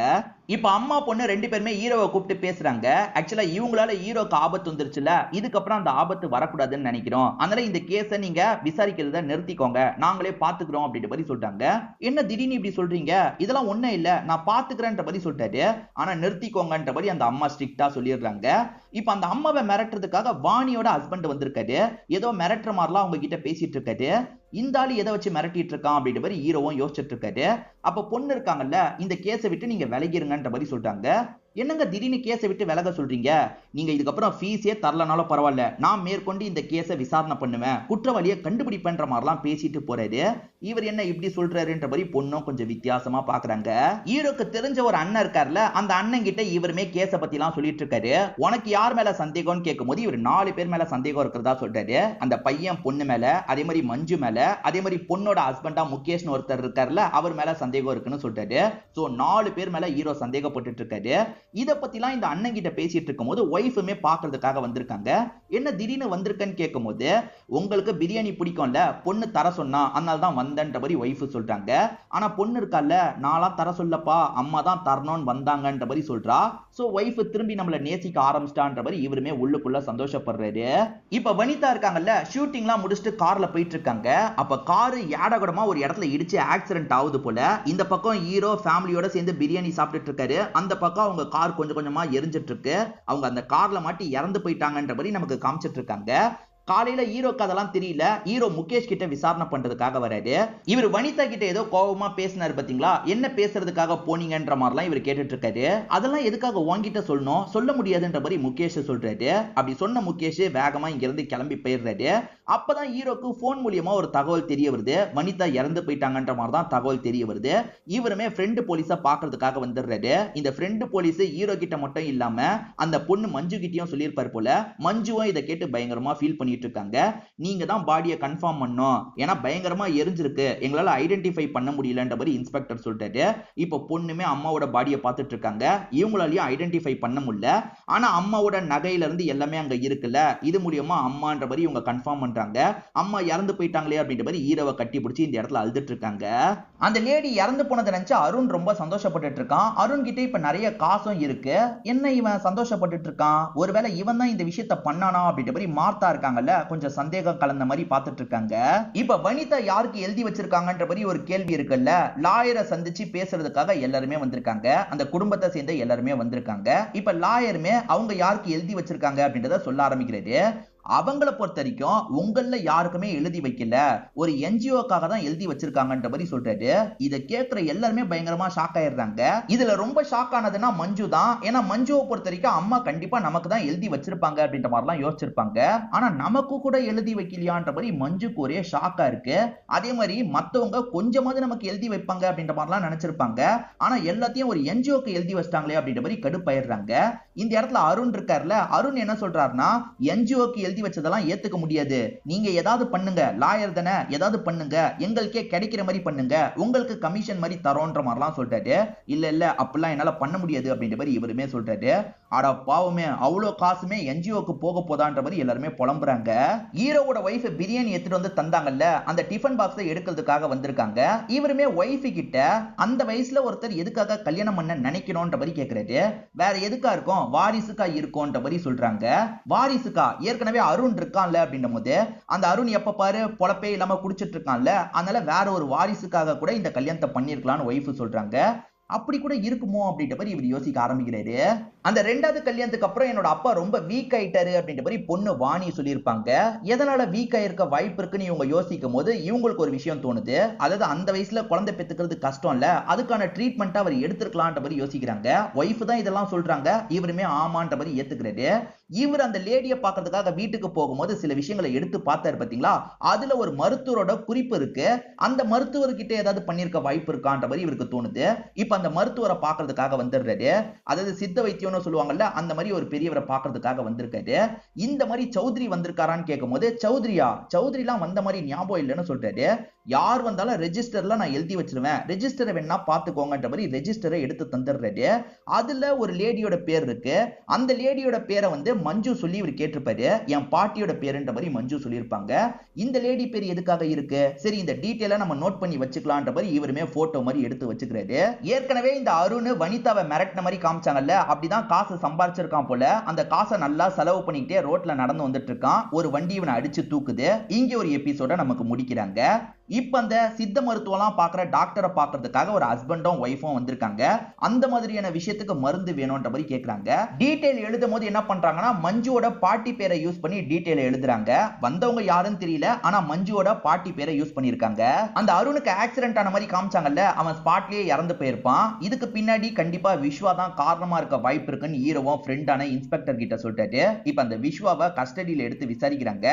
இப்ப அம்மா பொண்ணு 2 பேருமே ஹீரோவை கூப்பிட்டு பேசுறாங்க. ஆக்சுவலா இவங்களால ஹீரோக்கு ஆபத்து வந்துருச்சுல, இதுக்கப்புறம் அந்த ஆபத்து வரக்கூடாதுன்னு நினைக்கிறோம், அதனால இந்த கேஸை நீங்க விசாரிக்கிறத நிறுத்திக்கோங்க, நாங்களே பாத்துக்கிறோம் அப்படின்ற மாதிரி சொல்லிட்டாங்க. என்ன திடீர்னு இப்படி சொல்றீங்க, இதெல்லாம் ஒண்ணும் இல்ல, நான் பாத்துக்கிறேன்ற மாதிரி சொல்லிட்டாரு. ஆனா நிறுத்திக்கோங்கன்ற மாதிரி அந்த அம்மா ஸ்ட்ரிக்ட்டா சொல்லிடுறாங்க. இப்ப அந்த அம்மாவை மிரட்டுறதுக்காக வாணியோட ஹஸ்பண்ட் வந்திருக்காரு. ஏதோ மிரட்டுற மாதிரிலாம் அவங்க கிட்ட பேசிட்டு இருக்காரு. இந்த ஆளு எதை வச்சு மிரட்டிட்டு இருக்கான் அப்படின்ற மாதிரி ஹீரோவும் யோசிச்சுட்டு இருக்காரு. அப்ப பொண்ணு இருக்காங்கல்ல, இந்த கேஸை விட்டு நீங்க விலகிருங்கன்ற மாதிரி சொல்றாங்க. என்னங்க திடீர்னு கேஸை விட்டு விலக சொல்றீங்க, நீங்க இதுக்கப்புறம் ஃபீஸே தரலனாலும் பரவாயில்ல, நான் மேற்கொண்டு இந்த கேஸை விசாரணை பண்ணுவேன், குற்றவாளியை கண்டுபிடிப்பேன்ற மாதிரிலாம் பேசிட்டு போறாரு. இவர் என்ன இப்படி சொல்றாருன்ற மாதிரி பொண்ணும் கொஞ்சம் வித்தியாசமா பாக்குறாங்க. ஹீரோக்கு தெரிஞ்ச ஒரு அண்ணன் இருக்காருல, அந்த அண்ணன் கிட்ட இவருமே கேஸை பத்தி எல்லாம் சொல்லிட்டு இருக்காரு. உனக்கு யார் மேல சந்தேகம்னு கேட்கும்போது இவர் 4 பேர் மேல சந்தேகம் இருக்கிறதா சொல்றாரு. அந்த பையன் பொண்ணு மேல, அதே மாதிரி மஞ்சு மேல, அதே மாதிரி பொண்ணோட ஹஸ்பண்டா முகேஷ்னு ஒருத்தர் இருக்காருல, அவர் மேல சந்தேகம் இருக்குன்னு சொல்றாரு. சோ 4 பேர் மேல ஹீரோ சந்தேகப்பட்டு இருக்காரு. இத பத்திலாம் இந்த அண்ணன் கிட்ட பேசிட்டு இருக்கும்போது ஒய்ஃபுமே பாக்குறதுக்காக வந்திருக்காங்க. என்ன திடீர்னு வந்திருக்கன்னு கேட்கும்போது, உங்களுக்கு பிரியாணி பிடிக்கும்ல, பொண்ணு தர சொன்னா அதனால தான் வந்தன்ற மாதிரி ஒய்ஃப் சொல்றாங்க. ஆனா பொண்ணு இருக்கால, நான்லாம் தர சொல்லப்பா, அம்மா தான் தரணும்னு வந்தாங்கன்ற மாதிரி சொல்றா. சோ ஒய்ஃப் திரும்பி நம்மள நேசிக்க ஆரம்பிச்சிட்டான்ற மாதிரி இவருமே உள்ளுக்குள்ள சந்தோஷப்படுறாரு. இப்ப வனிதா இருக்காங்கல்ல, ஷூட்டிங்லாம் முடிச்சுட்டு கார்ல போயிட்டு இருக்காங்க. அப்ப கார் ஏடகடமா ஒரு இடத்துல இடிச்சு ஆக்சிடென்ட் ஆகுது போல. இந்த பக்கம் ஹீரோ ஃபேமிலியோட சேர்ந்து பிரியாணி சாப்பிட்டுட்டு இருக்காரு. அந்த பக்கம் அவங்க கார் கொஞ்சம் கொஞ்சமா எரிஞ்சிட்டு இருக்கு. அவங்க அந்த கார்ல மாட்டி இறந்து போயிட்டாங்கன்ற மாதிரி நமக்கு காமிச்சிட்டு இருக்காங்க. காலையில ஹீரோக்கு அதெல்லாம் தெரியல. ஹீரோ முகேஷ் கிட்ட விசாரணை பண்றதுக்காக வராரு. இவர் வனிதா கிட்ட ஏதோ கோபமா பேசினாரு பாத்தீங்களா, என்ன பேசுறதுக்காக போனீங்கன்ற மாதிரிலாம் இவர் கேட்டுட்டு இருக்காரு. அதெல்லாம் எதுக்காக உன்கிட்ட சொல்லணும், சொல்ல முடியாதுன்ற மாதிரி முகேஷ் சொல்றாரு. அப்படி சொன்ன முகேஷ் வேகமா இங்க இருந்து கிளம்பி போயிடுறாரு. அப்பதான் ஹீரோக்கு போன் மூலியமா ஒரு தகவல் தெரிய வருது. வனிதா இறந்து போயிட்டாங்கன்ற மாதிரி தான் தகவல் தெரிய வருது. இவருமே ஃப்ரெண்டு போலீஸா பாக்குறதுக்காக வந்துடுறாரு. இந்த ஃப்ரெண்டு போலீஸ் ஹீரோ கிட்ட மட்டும் இல்லாம அந்த பொண்ணு மஞ்சு கிட்டயும் சொல்லியிருப்பார் போல. மஞ்சுவும் இதை கேட்டு பயங்கரமா ஃபீல் பண்ணி இருக்காங்க. நீங்க தான் பாடியை கன்ஃபார்ம் பண்ணோம், ஏன்னா பயங்கரமா எரிஞ்சிருக்கு, எங்களால ஐடென்டிஃபை பண்ண முடியலன்ற மாதிரி இன்ஸ்பெக்டர் சொல்லிட்டாரு. இப்போ பொண்ணுமே அம்மாவோட பாடியை பார்த்துட்டு இருக்காங்க. இவங்களாலயும் ஐடென்டிஃபை பண்ண முடியல. ஆனா அம்மாவோட நகையில இருந்து எல்லாமே அங்க இருக்குல்ல, இது மூலியமா அம்மான்ற மாதிரி இவங்க கன்ஃபார்ம் பண்றாங்க. அம்மா இறந்து போயிட்டாங்களே அப்படின்ற மாதிரி ஹீரோவை கட்டி பிடிச்சி இந்த இடத்துல அழுதுட்டு இருக்காங்க. அந்த லேடி இறந்து போனதை நினைச்சு அருண் ரொம்ப சந்தோஷப்பட்டு இருக்கான். அருண் கிட்ட இப்ப நிறைய காசும் இருக்கு. என்ன இவன் சந்தோஷப்பட்டு இருக்கான், ஒருவேளை இவன் தான் இந்த விஷயத்தை பண்ணானா அப்படின்ற மாதிரி மார்த்தா இருக்காங்க, கொஞ்சம் சந்தேகம் கலந்த மாதிரி பார்த்துட்டு இருக்காங்க. இப்ப வனிதா யாருக்கு எழுதி வச்சிருக்காங்கன்ற மாதிரி ஒரு கேள்வி இருக்குல்ல, லாயரை சந்திச்சு பேசுறதுக்காக எல்லாருமே வந்திருக்காங்க. அந்த குடும்பத்தை சேர்ந்த எல்லாருமே வந்திருக்காங்க. இப்ப லாயருமே அவங்க யாருக்கு எழுதி வச்சிருக்காங்க அப்படின்றத சொல்ல ஆரம்பிக்கிறது. அவங்கள பொறுத்த வரைக்கும் உங்கள யாருக்குமே எழுதி வைக்கல, ஒரு என்ஜிஓக்காக தான் எழுதி வச்சிருக்காங்கன்ற மாதிரி சொல்றாரு. இத கேட்கிற எல்லாருமே பயங்கரமா ஷாக் ஆயிடுறாங்க. இதுல ரொம்ப ஷாக் ஆனதுன்னா மஞ்சு தான். ஏன்னா மஞ்சுவை பொறுத்த வரைக்கும் அம்மா கண்டிப்பா நமக்கு தான் எழுதி வச்சிருப்பாங்க அப்படின்ற மாதிரிலாம் யோசிச்சிருப்பாங்க. ஆனா நமக்கு கூட எழுதி வைக்கலையான்ற மாதிரி மஞ்சுக்கு ஒரே ஷாக்கா இருக்கு. அதே மாதிரி மத்தவங்க கொஞ்சமாவது நமக்கு எழுதி வைப்பாங்க அப்படின்ற மாதிரிலாம் நினைச்சிருப்பாங்க. ஆனா எல்லாத்தையும் ஒரு என்ஜிஓக்கு எழுதி வச்சிட்டாங்களே அப்படின்ற மாதிரி கடுப்பாயிடுறாங்க. இந்த இடத்துல அருண் இருக்காருல, அருண் என்ன சொல்றாருன்னா, என்ஜிஓக்கு எழுதி வச்சதெல்லாம் ஏத்துக்க முடியாது, நீங்க ஏதாவது பண்ணுங்க, லாயர் தானே, ஏதாவது பண்ணுங்க, எங்களுக்கே கிடைக்கிற மாதிரி பண்ணுங்க, உங்களுக்கு கமிஷன் மாதிரி தரோன்ற மாதிரிலாம் சொல்றாரு. இல்ல இல்ல அப்படிலாம் என்னால பண்ண முடியாது அப்படின்ற மாதிரி இவருமே சொல்றாரு. அட பாவமே, அவ்வளோ காசுமே என்ஜிஓக்கு போக போதான்ற மாதிரி எல்லாருமே புலம்புறாங்க. ஹீரோவோட ஒய்ஃப் பிரியாணி எடுத்துட்டு வந்து தந்தாங்கல்ல, அந்த டிஃபன் பாக்ஸை எடுக்கிறதுக்காக வந்திருக்காங்க. இவருமே ஒய்ஃப் கிட்ட அந்த வயசுல ஒருத்தர் எதுக்காக கல்யாணம் பண்ண நினைக்கணும்ன்ற மாதிரி கேட்கிறாரு. வேற எதுக்கா இருக்கும், வாரிசுக்கா இருக்கும்ன்ற மாதிரி சொல்றாங்க. வாரிசுக்கா, ஏற்கனவே அருண் இருக்கான்ல அப்படின்னும் போது, அந்த அருண் எப்ப பாரு பொழப்பே இல்லாம குடிச்சிட்டு இருக்கான்ல, அதனால வேற ஒரு வாரிசுக்காக கூட இந்த கல்யாணத்தை பண்ணிருக்கலாம்னு ஒய்ஃப் சொல்றாங்க. அப்படி கூட இருக்குமோ அப்படின்ற மாதிரி இவர் யோசிக்க ஆரம்பிக்கிறாரு. அந்த ரெண்டாவது கல்யாணத்துக்கு அப்புறம் என்னோட அப்பா ரொம்ப வீக் ஆயிட்டாரு அப்படின்ற மாதிரி பொண்ணு வாணி சொல்லியிருப்பாங்க. எதனால வீக் ஆயிருக்க வாய்ப்பு இருக்குன்னு இவங்க யோசிக்கும் போது இவங்களுக்கு ஒரு விஷயம் தோணுது. அதாவது அந்த வயசுல குழந்தை பெத்துக்கிறது கஷ்டம் இல்ல, அதுக்கான ட்ரீட்மெண்ட் அவர் எடுத்துக்கலாம்ன்ற மாதிரி யோசிக்கிறாங்க. ஒய்ஃப் தான் இதெல்லாம் சொல்றாங்க, இவருமே ஆமான்ற மாதிரி ஏத்துக்கிறாரு. இவர் அந்த லேடியை பார்க்கறதுக்காக வீட்டுக்கு போகும்போது சில விஷயங்களை எடுத்து பார்த்தாரு பாத்தீங்களா, அதுல ஒரு மருத்துவரோட குறிப்பு இருக்கு. அந்த மருத்துவர்கிட்ட ஏதாவது பண்ணிருக்க வாய்ப்பு இருக்கான்ற மாதிரி இவருக்கு தோணுது. இப்ப அந்த மருத்துவரை பார்க்கறதுக்காக வந்துடுறாரு. அதாவது சித்த வைத்தியம்னு சொல்லுவாங்கல்ல, அந்த மாதிரி ஒரு பெரியவரை பார்க்கறதுக்காக வந்திருக்காரு. இந்த மாதிரி சௌத்ரி வந்திருக்காரான்னு கேட்கும்போது, சௌத்ரிலாம் வந்த மாதிரி ஞாபகம் இல்லைன்னு சொல்றாரு. யார் வந்தாலும் ரெஜிஸ்டர்ல நான் எழுதி வச்சிருவேன், ரெஜிஸ்டரை வேணா பாத்துக்கோங்கன்ற மாதிரி ரெஜிஸ்டரை எடுத்து தந்துடுறாரு. அதுல ஒரு லேடியோட பேர் இருக்கு. அந்த லேடியோட பேரை வந்து மஞ்சு சொல்லி இவர் கேட்டிருப்பாரு. என் பாட்டியோட பேருன்ற மாதிரி மஞ்சு சொல்லியிருப்பாங்க. இந்த லேடி பேர் எதுக்காக இருக்கு, சரி இந்த டீட்டெயிலா நம்ம நோட் பண்ணி வச்சுக்கலாம்ன்ற மாதிரி இவருமே போட்டோ மாதிரி எடுத்து வச்சுக்கிறாரு. ஏற்கனவே இந்த அருண் வனிதாவை மிரட்டின மாதிரி காமிச்சாங்கல்ல, அப்படிதான் காசு சம்பாரிச்சிருக்கான் போல. அந்த காசை நல்லா செலவு பண்ணிக்கிட்டே ரோட்ல நடந்து வந்துட்டு இருக்கான். ஒரு வண்டி இவனை அடிச்சு தூக்குது. இங்க ஒரு எபிசோட நமக்கு முடிக்கிறாங்க. இப்ப அந்த சித்த மருத்துவம் பாக்குற டாக்டரை பாக்குறதுக்காக ஒரு ஹஸ்பண்டும் ஒய்ஃபும் வந்திருக்காங்க. அந்த மாதிரியான விஷயத்துக்கு மருந்து வேணும்ன்ற மாதிரி கேக்குறாங்க. டீடைல் எழுதும் போது என்ன பண்றாங்கன்னா, மஞ்சுவோட பாட்டி பேரை யூஸ் பண்ணி டீடைல் எழுதுறாங்க. வந்தவங்க யாருன்னு தெரியல, ஆனா மஞ்சுவோட பாட்டி பேரை யூஸ் பண்ணிருக்காங்க. அந்த அருணுக்கு ஆக்சிடென்ட் ஆன மாதிரி காமிச்சாங்கல்ல, அவன் ஸ்பாட்லயே இறந்து போயிருப்பான். இதுக்கு பின்னாடி கண்டிப்பா விஸ்வா தான் காரணமா இருக்க வாய்ப்பு இருக்குன்னு ஹீரோவும் ஃப்ரெண்டான இன்ஸ்பெக்டர் கிட்ட சொல்லிட்டாரு. இப்ப அந்த விஸ்வாவை கஸ்டடியில எடுத்து விசாரிக்கிறாங்க.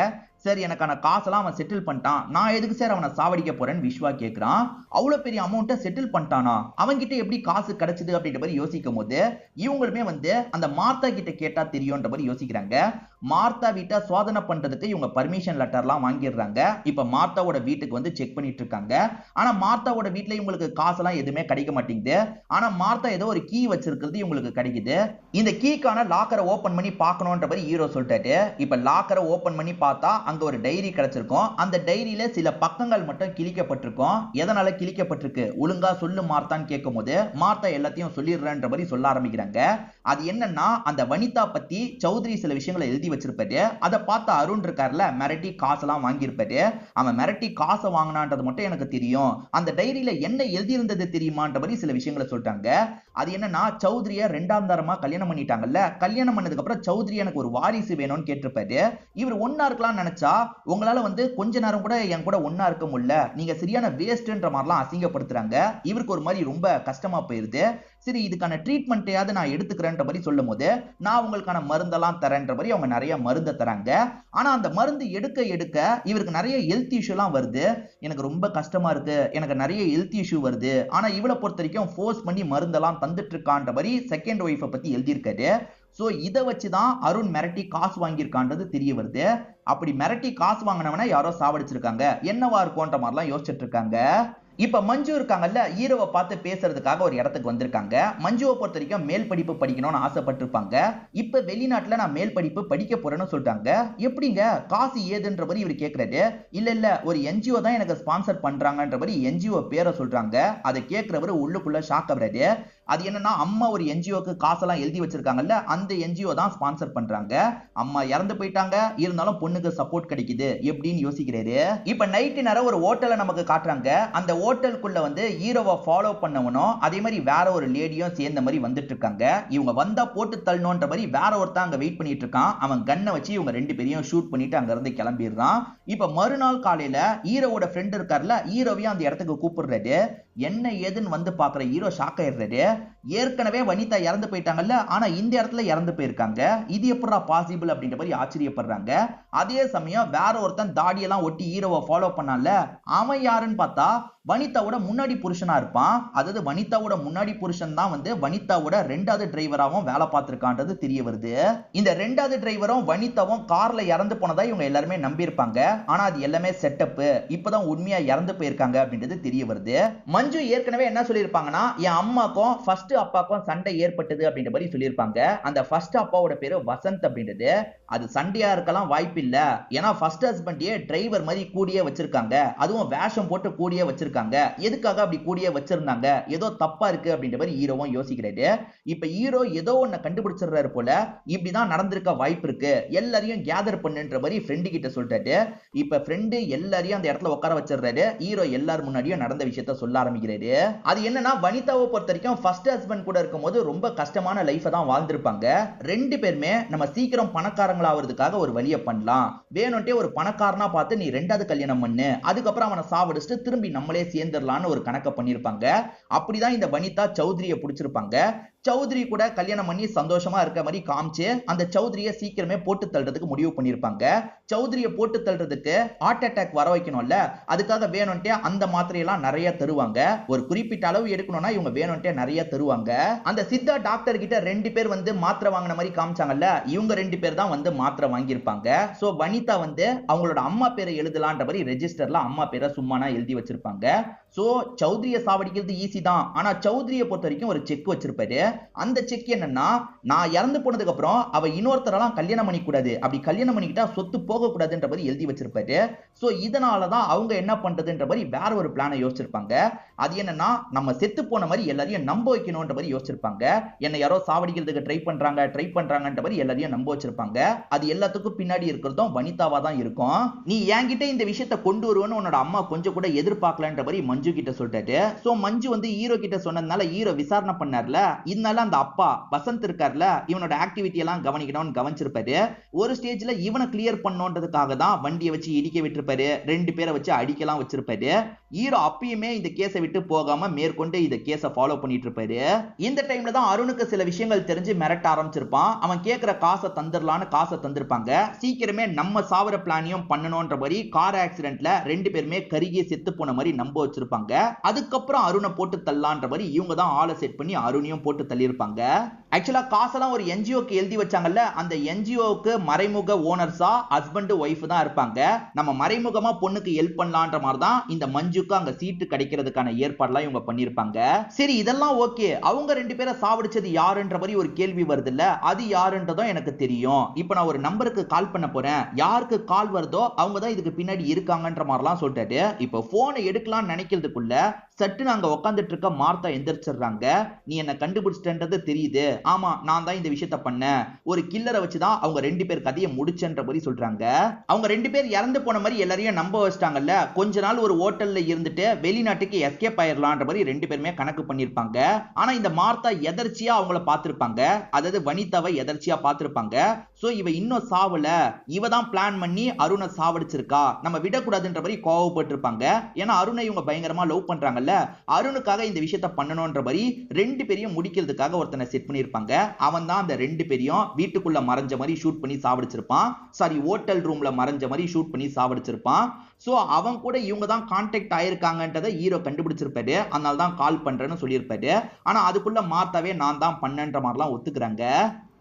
சரி, எனக்கான காசெல்லாம் அவன் செட்டில் பண்ணிட்டான், நான் எதுக்கு சார் அவனை சாவடிக்க போறேன்னு விஸ்வா கேக்குறான். அவ்வளவு பெரிய அமௌண்ட்டை செட்டில் பண்ணிட்டானா, அவன்கிட்ட எப்படி காசு கிடைச்சது அப்படின்ற மாதிரி யோசிக்கும் போது இவங்களுமே வந்து அந்த மார்த்தா கிட்ட கேட்டா தெரியும்ன்ற மாதிரி யோசிக்கிறாங்க. மார்த்தா வீட்டை சோதனை பண்றதுக்கு இவங்க பர்மிஷன் லெட்டர்லாம் வாங்கிடுறாங்க. இப்ப மார்த்தாவோட வீட்டுக்கு வந்து செக் பண்ணிட்டு இருக்காங்க. ஆனா மார்த்தாவோட வீட்டுல இவங்களுக்கு காசெல்லாம் எதுவுமே கிடைக்க மாட்டேங்குது. ஆனா மார்த்தா ஏதோ ஒரு கீ வச்சிருக்கிறது இவங்களுக்கு கிடைக்குது. இந்த கீக்கான லாக்கரை ஓபன் பண்ணி பார்க்கணும்ன்ற மாதிரி ஹீரோ சொல்லிட்டாரு. இப்ப லாக்கரை ஓபன் பண்ணி பார்த்தா அங்க ஒரு டைரி கிடைச்சிருக்கும். அந்த டைரியில சில பக்கங்கள் மட்டும் கிழிக்கப்பட்டிருக்கும். எதனால கிழிக்கப்பட்டிருக்கு, ஒழுங்கா சொல்லு மார்த்தான்னு கேட்கும் போது மார்த்தா எல்லாத்தையும் சொல்லிடுறேன்ற மாதிரி சொல்ல ஆரம்பிக்கிறாங்க. அது என்னன்னா, அந்த வனிதா பத்தி சௌத்ரி சில விஷயங்களை எழுதி வச்சிருப்பாரு. அதை பார்த்த அருண் இருக்கார்ல, மிரட்டி காசெல்லாம் வாங்கியிருப்பாரு. அவன் மிரட்டி காசை வாங்கினான்றது மட்டும் எனக்கு தெரியும். அந்த டைரியில என்ன எழுதி இருந்தது தெரியுமான்ற மாதிரி சில விஷயங்களை சொல்லிட்டாங்க. அது என்னன்னா, சௌத்ரிய ரெண்டாம் தரமா கல்யாணம் பண்ணிட்டாங்கல்ல, கல்யாணம் பண்ணதுக்கு அப்புறம் சௌத்ரி எனக்கு ஒரு வாரிசு வேணும்னு கேட்டிருப்பாரு. இவர் ஒன்னா இருக்கலாம்னு நினைச்சா, உங்களால வந்து கொஞ்ச நேரம் கூட என் கூட ஒன்னா இருக்க முடியல, நீங்க சரியான வேஸ்ட்ன்ற மாதிரிலாம் அசிங்கப்படுத்துறாங்க. இவருக்கு ஒரு மாதிரி ரொம்ப கஷ்டமா போயிருது. சரி, இதுக்கான ட்ரீட்மெண்ட்டையாவது நான் எடுத்துக்கிறேன்ற மாதிரி சொல்லும் போது, நான் உங்களுக்கான மருந்தெல்லாம் தரேன்ற மாதிரி அவங்க நிறைய மருந்து தராங்க. ஆனா அந்த மருந்து எடுக்க எடுக்க இவருக்கு நிறைய ஹெல்த் இஷ்யூலாம் வருது. எனக்கு ரொம்ப கஷ்டமா இருக்கு, எனக்கு நிறைய ஹெல்த் இஷ்யூ வருது. ஆனா இவளை பொறுத்த வரைக்கும் ஃபோர்ஸ் பண்ணி மருந்தெல்லாம் தந்துட்டு இருக்கான்ற மாதிரி செகண்ட் ஒய்ஃபை பத்தி எழுதியிருக்காரு. சோ இதை வச்சுதான் அருண் மிரட்டி காசு வாங்கியிருக்கான்றது தெரிய வருது. அப்படி மிரட்டி காசு வாங்கினவன யாரோ சாவடிச்சிருக்காங்க, என்னவா இருக்கும்ன்ற மாதிரிலாம் யோசிச்சுட்டு இருக்காங்க. இப்ப மஞ்சு இருக்காங்கல்ல, ஹீரோவை பார்த்து பேசுறதுக்காக ஒரு இடத்துக்கு வந்திருக்காங்க. மஞ்சுவை பொறுத்த வரைக்கும் மேல் படிப்பு படிக்கணும்னு ஆசைப்பட்டிருப்பாங்க. இப்ப வெளிநாட்டுல நான் மேல் படிப்பு படிக்க போறேன்னு சொல்லிட்டாங்க. எப்படிங்க, காசு ஏதுன்ற மாதிரி இவர் கேட்கிறாரு. இல்ல ஒரு என்ஜிஓ தான் எனக்கு ஸ்பான்சர் பண்றாங்கன்ற மாதிரி என்ஜிஓ பேரை சொல்றாங்க. அதை கேட்கிறவரு உள்ளுக்குள்ள ஷாக் ஆகுறாரு. அது என்னன்னா, அம்மா ஒரு என்ஜிஓக்கு காசெல்லாம் எழுதி வச்சிருக்காங்கல்ல, அந்த என்ஜிஓ தான் ஸ்பான்சர் பண்றாங்க. அம்மா இறந்து போயிட்டாங்க, இருந்தாலும் பொண்ணுக்கு சப்போர்ட் கிடைக்குது எப்படின்னு யோசிக்கிறாரு. இப்ப நைட்டு நேரம் ஒரு ஹோட்டலை நமக்கு காட்டுறாங்க. அந்த ஹோட்டலுக்குள்ள வந்து ஹீரோவை ஃபாலோ பண்ணவனும் அதே மாதிரி வேற ஒரு லேடியும் சேர்ந்த மாதிரி வந்துட்டு இருக்காங்க. இவங்க வந்தா போட்டு தள்ளணும்ன்ற மாதிரி வேற ஒருத்தன் அங்க வெயிட் பண்ணிட்டு இருக்கான். அவன் கண்ணை வச்சு இவங்க ரெண்டு பேரையும் ஷூட் பண்ணிட்டு அங்க இருந்து கிளம்பிடுறான். இப்ப மறுநாள் காலையில ஹீரோவோட ஃப்ரெண்ட் இருக்காருல, ஹீரோவையும் அந்த இடத்துக்கு கூப்பிடுறாரு. என்ன ஏதுன்னு வந்து பாக்குற ஹீரோ ஷாக் ஆயிடுறாரு. ஏற்கனவே வனிதா இறந்து போயிட்டாங்கல்ல, ஆனா இந்த இடத்துல இறந்து போயிருக்காங்க, இது எப்படா பாசிபிள் அப்படின்ற மாதிரி ஆச்சரியப்படுறாங்க. அதே சமயம் வேற ஒருத்தன் தாடியெல்லாம் ஒட்டி ஹீரோவை ஃபாலோ பண்ணால, அவன் யாருன்னு பார்த்தா வனிதாவோட முன்னாடி புருஷனா இருப்பான். அதாவது வனிதாவோட முன்னாடி புருஷன் தான் வந்து வனிதாவோட ரெண்டாவது டிரைவராவும் வேலை பார்த்திருக்கான்றது தெரிய வருது. இந்த ரெண்டாவது டிரைவரும் வனிதாவும் கார்ல இறந்து போனதா இவங்க எல்லாருமே நம்பி இருப்பாங்க. ஆனா அது எல்லாமே செட்டப், இப்பதான் உண்மையா இறந்து போயிருக்காங்க அப்படின்றது தெரிய வருது. மஞ்சு ஏற்கனவே என்ன சொல்லியிருப்பாங்கன்னா, என் அம்மாக்கும் ஃபர்ஸ்ட் அப்பாக்கும் சண்டை ஏற்பட்டது அப்படின்ற மாதிரி சொல்லியிருப்பாங்க. அந்த ஃபர்ஸ்ட் அப்பாவோட பேரு வசந்த் அப்படின்றது. அது சண்டையா இருக்கலாம் வாய்ப்பு இல்ல, ஏன்னா ஃபர்ஸ்ட் ஹஸ்பண்டியே டிரைவர் மாதிரி கூடியே வச்சிருக்காங்க, அதுவும் வேஷம் போட்டு கூடியே வச்சிருக்காங்க. எதுக்காக அப்படி கூடியே வச்சிருந்தாங்க, ஏதோ தப்பா இருக்கு அப்படின்ற மாதிரி ஹீரோவும் யோசிக்கிறாரு. இப்ப ஹீரோ ஏதோ ஒன்ன கண்டுபிடிச்சிடுறாரு போல, இப்படிதான் நடந்திருக்க வாய்ப்பு இருக்கு, எல்லாரையும் கேதர் பண்ணுன்ற மாதிரி ஃப்ரெண்டு கிட்ட சொல்லிட்டாரு. இப்ப ஃப்ரெண்டு எல்லாரையும் அந்த இடத்துல உட்கார வச்சிடுறாரு. ஹீரோ எல்லாரும் முன்னாடியும் நடந்த விஷயத்த சொல்ல ஆரம்பிக்கிறாரு. அது என்னன்னா, வனிதாவை பொறுத்த வரைக்கும் ஃபர்ஸ்ட் ஹஸ்பண்ட் கூட இருக்கும்போது ரொம்ப கஷ்டமான லைஃபை தான் வாழ்ந்திருப்பாங்க. ரெண்டு பேருமே நம்ம சீக்கிரம் பணக்காரங்களாகிறதுக்காக ஒரு வழியை பண்ணலாம், வேணும்ட்டே ஒரு பணக்காரனா பார்த்து நீ ரெண்டாவது கல்யாணம் பண்ணு, அதுக்கப்புறம் அவனை சாவடிச்சுட்டு திரும்பி நம்மளே சேர்ந்துடலான்னு ஒரு கணக்கை பண்ணியிருப்பாங்க. அப்படிதான் இந்த வனிதா சௌத்ரியை பிடிச்சிருப்பாங்க. சௌத்ரி கூட கல்யாணம் பண்ணி சந்தோஷமா இருக்க மாதிரி காமிச்சு அந்த சௌத்ரியை சீக்கிரமே போட்டு தள்ளுறதுக்கு முடிவு பண்ணிருப்பாங்க. சௌத்ரியை போட்டு தள்ளுறதுக்கு ஹார்ட் அட்டாக் வர வைக்கணும்ல, அதுக்காக வேணும்ட்டே அந்த மாத்திரையெல்லாம் நிறைய தருவாங்க. ஒரு குறிப்பிட்ட அளவு எடுக்கணும்னா இவங்க வேணும்ட்டே நிறைய தருவாங்க. அந்த சித்தா டாக்டர் கிட்ட ரெண்டு பேர் வந்து மாத்திரை வாங்கின மாதிரி காமிச்சாங்கல்ல, இவங்க ரெண்டு பேர் தான் வந்து மாத்திரை வாங்கியிருப்பாங்க. சோ வனிதா வந்து அவங்களோட அம்மா பேரை எழுதலான்ற மாதிரி ரெஜிஸ்டர்ல அம்மா பேரை சும்மானா எழுதி வச்சிருப்பாங்க. சோ சௌத்ரியை சாவடிக்கிறது ஈஸி தான், ஆனா சௌத்ரியை பொறுத்த வரைக்கும் ஒரு செக் வச்சிருப்பாரு. அந்த செக் என்னன்னா, நான் இறந்து போனதுக்கு அப்புறம் அவ இன்னொருத்தரெல்லாம் கல்யாணம் பண்ணிக்க கூடாது, அப்படி கல்யாணம் பண்ணிக்கிட்டா சொத்து போக கூடாதுன்ற மாதிரி எழுதி வச்சிருப்பாரு. சோ இதனாலதான் அவங்க என்ன பண்றதுன்ற மாதிரி வேற ஒரு பிளானை யோசிச்சிருப்பாங்க. அது என்னன்னா, நம்ம செத்து போன மாதிரி எல்லாரையும் நம்ப வைக்கணும்ன்ற மாதிரி யோசிச்சிருப்பாங்க. என்ன யாரோ சாவடிக்கிறதுக்கு ட்ரை பண்றாங்கன்ற மாதிரி எல்லாரையும் நம்ப வச்சிருப்பாங்க. அது எல்லாத்துக்கும் பின்னாடி இருக்கிறதும் வனிதாவா தான் இருக்கும். நீ என்கிட்ட இந்த விஷயத்தை கொண்டு வருவேன்னு உன்னோட அம்மா கொஞ்சம் கூட எதிர்பார்க்கலன்ற மாதிரி மஞ்சு கிட்ட சொல்லிட்டாரு. சோ மஞ்சு வந்து ஹீரோ கிட்ட சொன்னதுனால ஹீரோ விசாரணை பண்ணார்ல, இதனால அந்த அப்பா வசந்த் இருக்கார்ல, இவனோட ஆக்டிவிட்டி எல்லாம் கவனிக்கணும்னு கவனிச்சிருப்பாரு. ஒரு ஸ்டேஜ்ல இவனை கிளியர் பண்ணணுன்றதுக்காக தான் வண்டியை வச்சு இடிக்க விட்டுருப்பாரு, ரெண்டு பேரை வச்சு அடிக்கலாம் வச்சிருப்பாரு. ஹீரோ அப்பயுமே இந்த கேஸை விட்டு போகாம மேற்கொண்டு இந்த கேஸை ஃபாலோ பண்ணிட்டு இருப்பாரு. இந்த டைம்ல தான் அருணுக்கு சில விஷயங்கள் தெரிஞ்சு மிரட்ட ஆரம்பிச்சிருப்பான். அவன் கேட்கிற காசை தந்துடலான்னு காசை தந்திருப்பாங்க. சீக்கிரமே நம்ம சாவர பிளானையும் பண்ணணும்ன்ற மாதிரி கார் ஆக்சிடென்ட்ல ரெண்டு பேருமே கருகிய செத்து போன மாதிரி நம்ப வச்சிருப்பாங்க. அதுக்கப்புறம் அருணை போட்டு தள்ளலான்ற மாதிரி இவங்க தான் ஆளை செட் பண்ணி அருணையும் போட்டு தள்ளியிருப்பாங்க. ஆக்சுவலா காசெல்லாம் ஒரு என்ஜிஓக்கு எழுதி வச்சாங்கல்ல, அந்த என்ஜிஓக்கு மறைமுக ஓனர்ஸா ஹஸ்பண்ட் ஒய்ஃப் தான் இருப்பாங்க. நம்ம மறைமுகமா பொண்ணுக்கு ஹெல்ப் பண்ணலான்ற மாதிரி தான் இந்த மஞ்சுக்கு அங்க சீட்டு கிடைக்கிறதுக்கான ஏற்பாடுலாம் இவங்க பண்ணிருப்பாங்க. சரி இதெல்லாம் ஓகே, அவங்க ரெண்டு பேரை சாவடிச்சது யாருன்ற மாதிரி ஒரு கேள்வி வருது இல்ல, அது யாருன்றதும் எனக்கு தெரியும். இப்போ நான் ஒரு நம்பருக்கு கால் பண்ண போறேன், யாருக்கு கால் வருதோ அவங்க தான் இதுக்கு பின்னாடி இருக்காங்கன்ற மாதிரிலாம் சொல்லிட்டாரு. இப்போ போனை எடுக்கலாம்னு நினைக்கிறதுக்குள்ள சட்டு நாங்க உட்காந்துட்டு இருக்க மார்த்தா எந்திரிச்சிடுறாங்க. நீ என்ன கண்டுபிடிச்சிட்டன்றது தெரியுது, ஆமா நான் தான் இந்த விஷயத்த பண்ணேன், ஒரு கில்லரை வச்சுதான் அவங்க ரெண்டு பேர் கதையை முடிச்சன்ற மாதிரி சொல்றாங்க. அவங்க ரெண்டு பேர் இறந்து போன மாதிரி எல்லாரையும் நம்ப வச்சிட்டாங்கல்ல, கொஞ்ச நாள் ஒரு ஹோட்டல்ல இருந்துட்டு வெளிநாட்டுக்கு எஸ்கேப் ஆயிரலாம்ன்ற மாதிரி ரெண்டு பேருமே கணக்கு பண்ணிருப்பாங்க. ஆனா இந்த மார்த்தா எதர்ச்சியா அவங்கள பார்த்திருப்பாங்க, அதாவது வனிதாவை எதர்ச்சியா பார்த்திருப்பாங்க. சோ இவ இன்னும் சாவல, இவ தான் பிளான் பண்ணி அருணை சாவடிச்சிருக்கா, நம்ம விடக்கூடாதுன்ற மாதிரி கோவப்பட்டு இருப்பாங்க. ஏன்னா அருணை இவங்க பயங்கரமா லவ் பண்றாங்கல்ல, அருணுக்காக இந்த விஷயத்த பண்ணணும்ன்ற மாதிரி ரெண்டு பேரையும் முடிக்கிறதுக்காக ஒருத்தனை செட் பண்ணிருப்பாங்க. அவன் தான் அந்த ரெண்டு பேரையும் வீட்டுக்குள்ள மறைஞ்ச மாதிரி ஷூட் பண்ணி சாவடிச்சிருப்பான். சாரி, ஹோட்டல் ரூம்ல மறைஞ்ச மாதிரி ஷூட் பண்ணி சாவடிச்சிருப்பான். சோ அவன் கூட இவங்க தான் கான்டாக்ட் ஆயிருக்காங்கன்றதை ஹீரோ கண்டுபிடிச்சிருப்பாரு, அதனால தான் கால் பண்றேன்னு சொல்லியிருப்பாரு. ஆனா அதுக்குள்ள மாத்தாவே நான் தான் பண்ணன்ற மாதிரிலாம் ஒத்துக்கிறாங்க.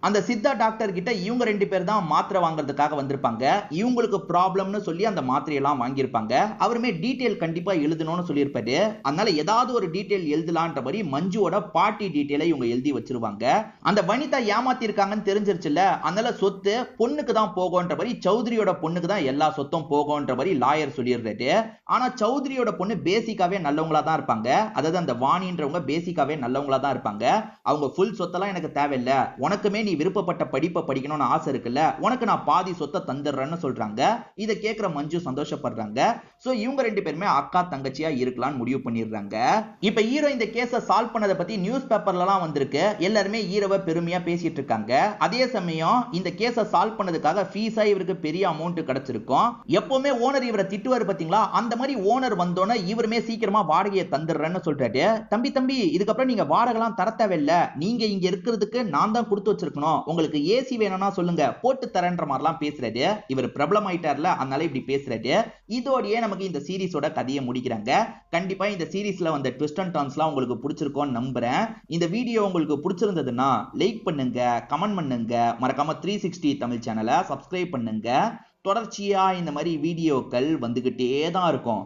அந்த சித்தா டாக்டர் கிட்ட இவங்க ரெண்டு பேர் தான் மாத்திரை வாங்குறதுக்காக வந்திருப்பாங்க. இவங்களுக்கு ப்ராப்ளம்னு சொல்லி அந்த மாத்திரையெல்லாம் வாங்கியிருப்பாங்க. அவருமே டீடைல் கண்டிப்பா எழுதணும்னு சொல்லியிருப்பாரு. அதனால ஏதாவது ஒரு டீடைல் எழுதலான்ற மாதிரி மஞ்சுவோட பாட்டி டீடைலை இவங்க எழுதி வச்சிருவாங்க. அந்த வனிதா ஏமாத்தி இருக்காங்கன்னு தெரிஞ்சிருச்சுல, அதனால சொத்து பொண்ணுக்கு தான் போகும்ன்ற மாதிரி சௌத்ரியோட பொண்ணுக்கு தான் எல்லா சொத்தும் போகும்ன்ற மாதிரி லாயர் சொல்லிடுறாரு. ஆனா சௌத்ரியோட பொண்ணு பேசிக்காவே நல்லவங்களா தான் இருப்பாங்க. அதாவது அந்த வாணின்றவங்க பேசிக்காவே நல்லவங்களா தான் இருப்பாங்க. அவங்க ஃபுல் சொத்தெல்லாம் எனக்கு தேவையில்லை, உனக்குமே நீ விருப்பப்பட்ட படிப்பை படிக்கணும்னு ஆசை இருக்குல்ல, உனக்கு நான் பாதி சொத்தை தந்துடுறேன்னு சொல்றாங்க. இதை கேட்கிற மஞ்சு சந்தோஷப்படுறாங்க. சோ இவங்க ரெண்டு பேருமே அக்கா தங்கச்சியா இருக்கலாம்னு முடிவு பண்ணிடுறாங்க. இப்ப ஹீரோ இந்த கேஸை சால்வ் பண்ணதை பத்தி நியூஸ் பேப்பர்லாம் வந்திருக்கு, எல்லாருமே ஹீரோவை பெருமையா பேசிட்டு இருக்காங்க. அதே சமயம் இந்த கேஸை சால்வ் பண்ணதுக்காக ஃபீஸா இவருக்கு பெரிய அமௌண்ட் கிடைச்சிருக்கும். எப்பவுமே ஓனர் இவரை திட்டுவாரு பாத்தீங்களா, அந்த மாதிரி ஓனர் வந்தோன்னே இவருமே சீக்கிரமா வாடகையை தந்துடுறேன்னு சொல்றாரு. தம்பி இதுக்கப்புறம் நீங்க வாடகைலாம் தர தேவையில்லை, நீங்க இங்க இருக்கிறதுக்கு நான் தான் கொடுத்து வச்சிருக்கணும், உங்களுக்கு ஏசி வேணும்னா சொல்லுங்க போட்டு தரேன்ற மாதிரிலாம் பேசுறாரு. இவர் பிரபலம் ஆயிட்டார்ல, அதனால இப்படி பேசுறாரு. இதோடயே நமக்கு இந்த சீரிஸோட கதையை முடிக்கிறாங்க. கண்டிப்பா இந்த சீரிஸ்ல வந்த ட்விஸ்ட் அண்ட் டர்ன்ஸ்லாம் உங்களுக்கு பிடிச்சிருக்கும்னு நம்புறேன். இந்த வீடியோ உங்களுக்கு பிடிச்சிருந்ததுன்னா லைக் பண்ணுங்க, கமெண்ட் பண்ணுங்க, மறக்காம 360 தமிழ் சேனலை சப்ஸ்கிரைப் பண்ணுங்க. தொடர்ச்சியா இந்த மாதிரி வீடியோக்கள் வந்துகிட்டே தான் இருக்கும்.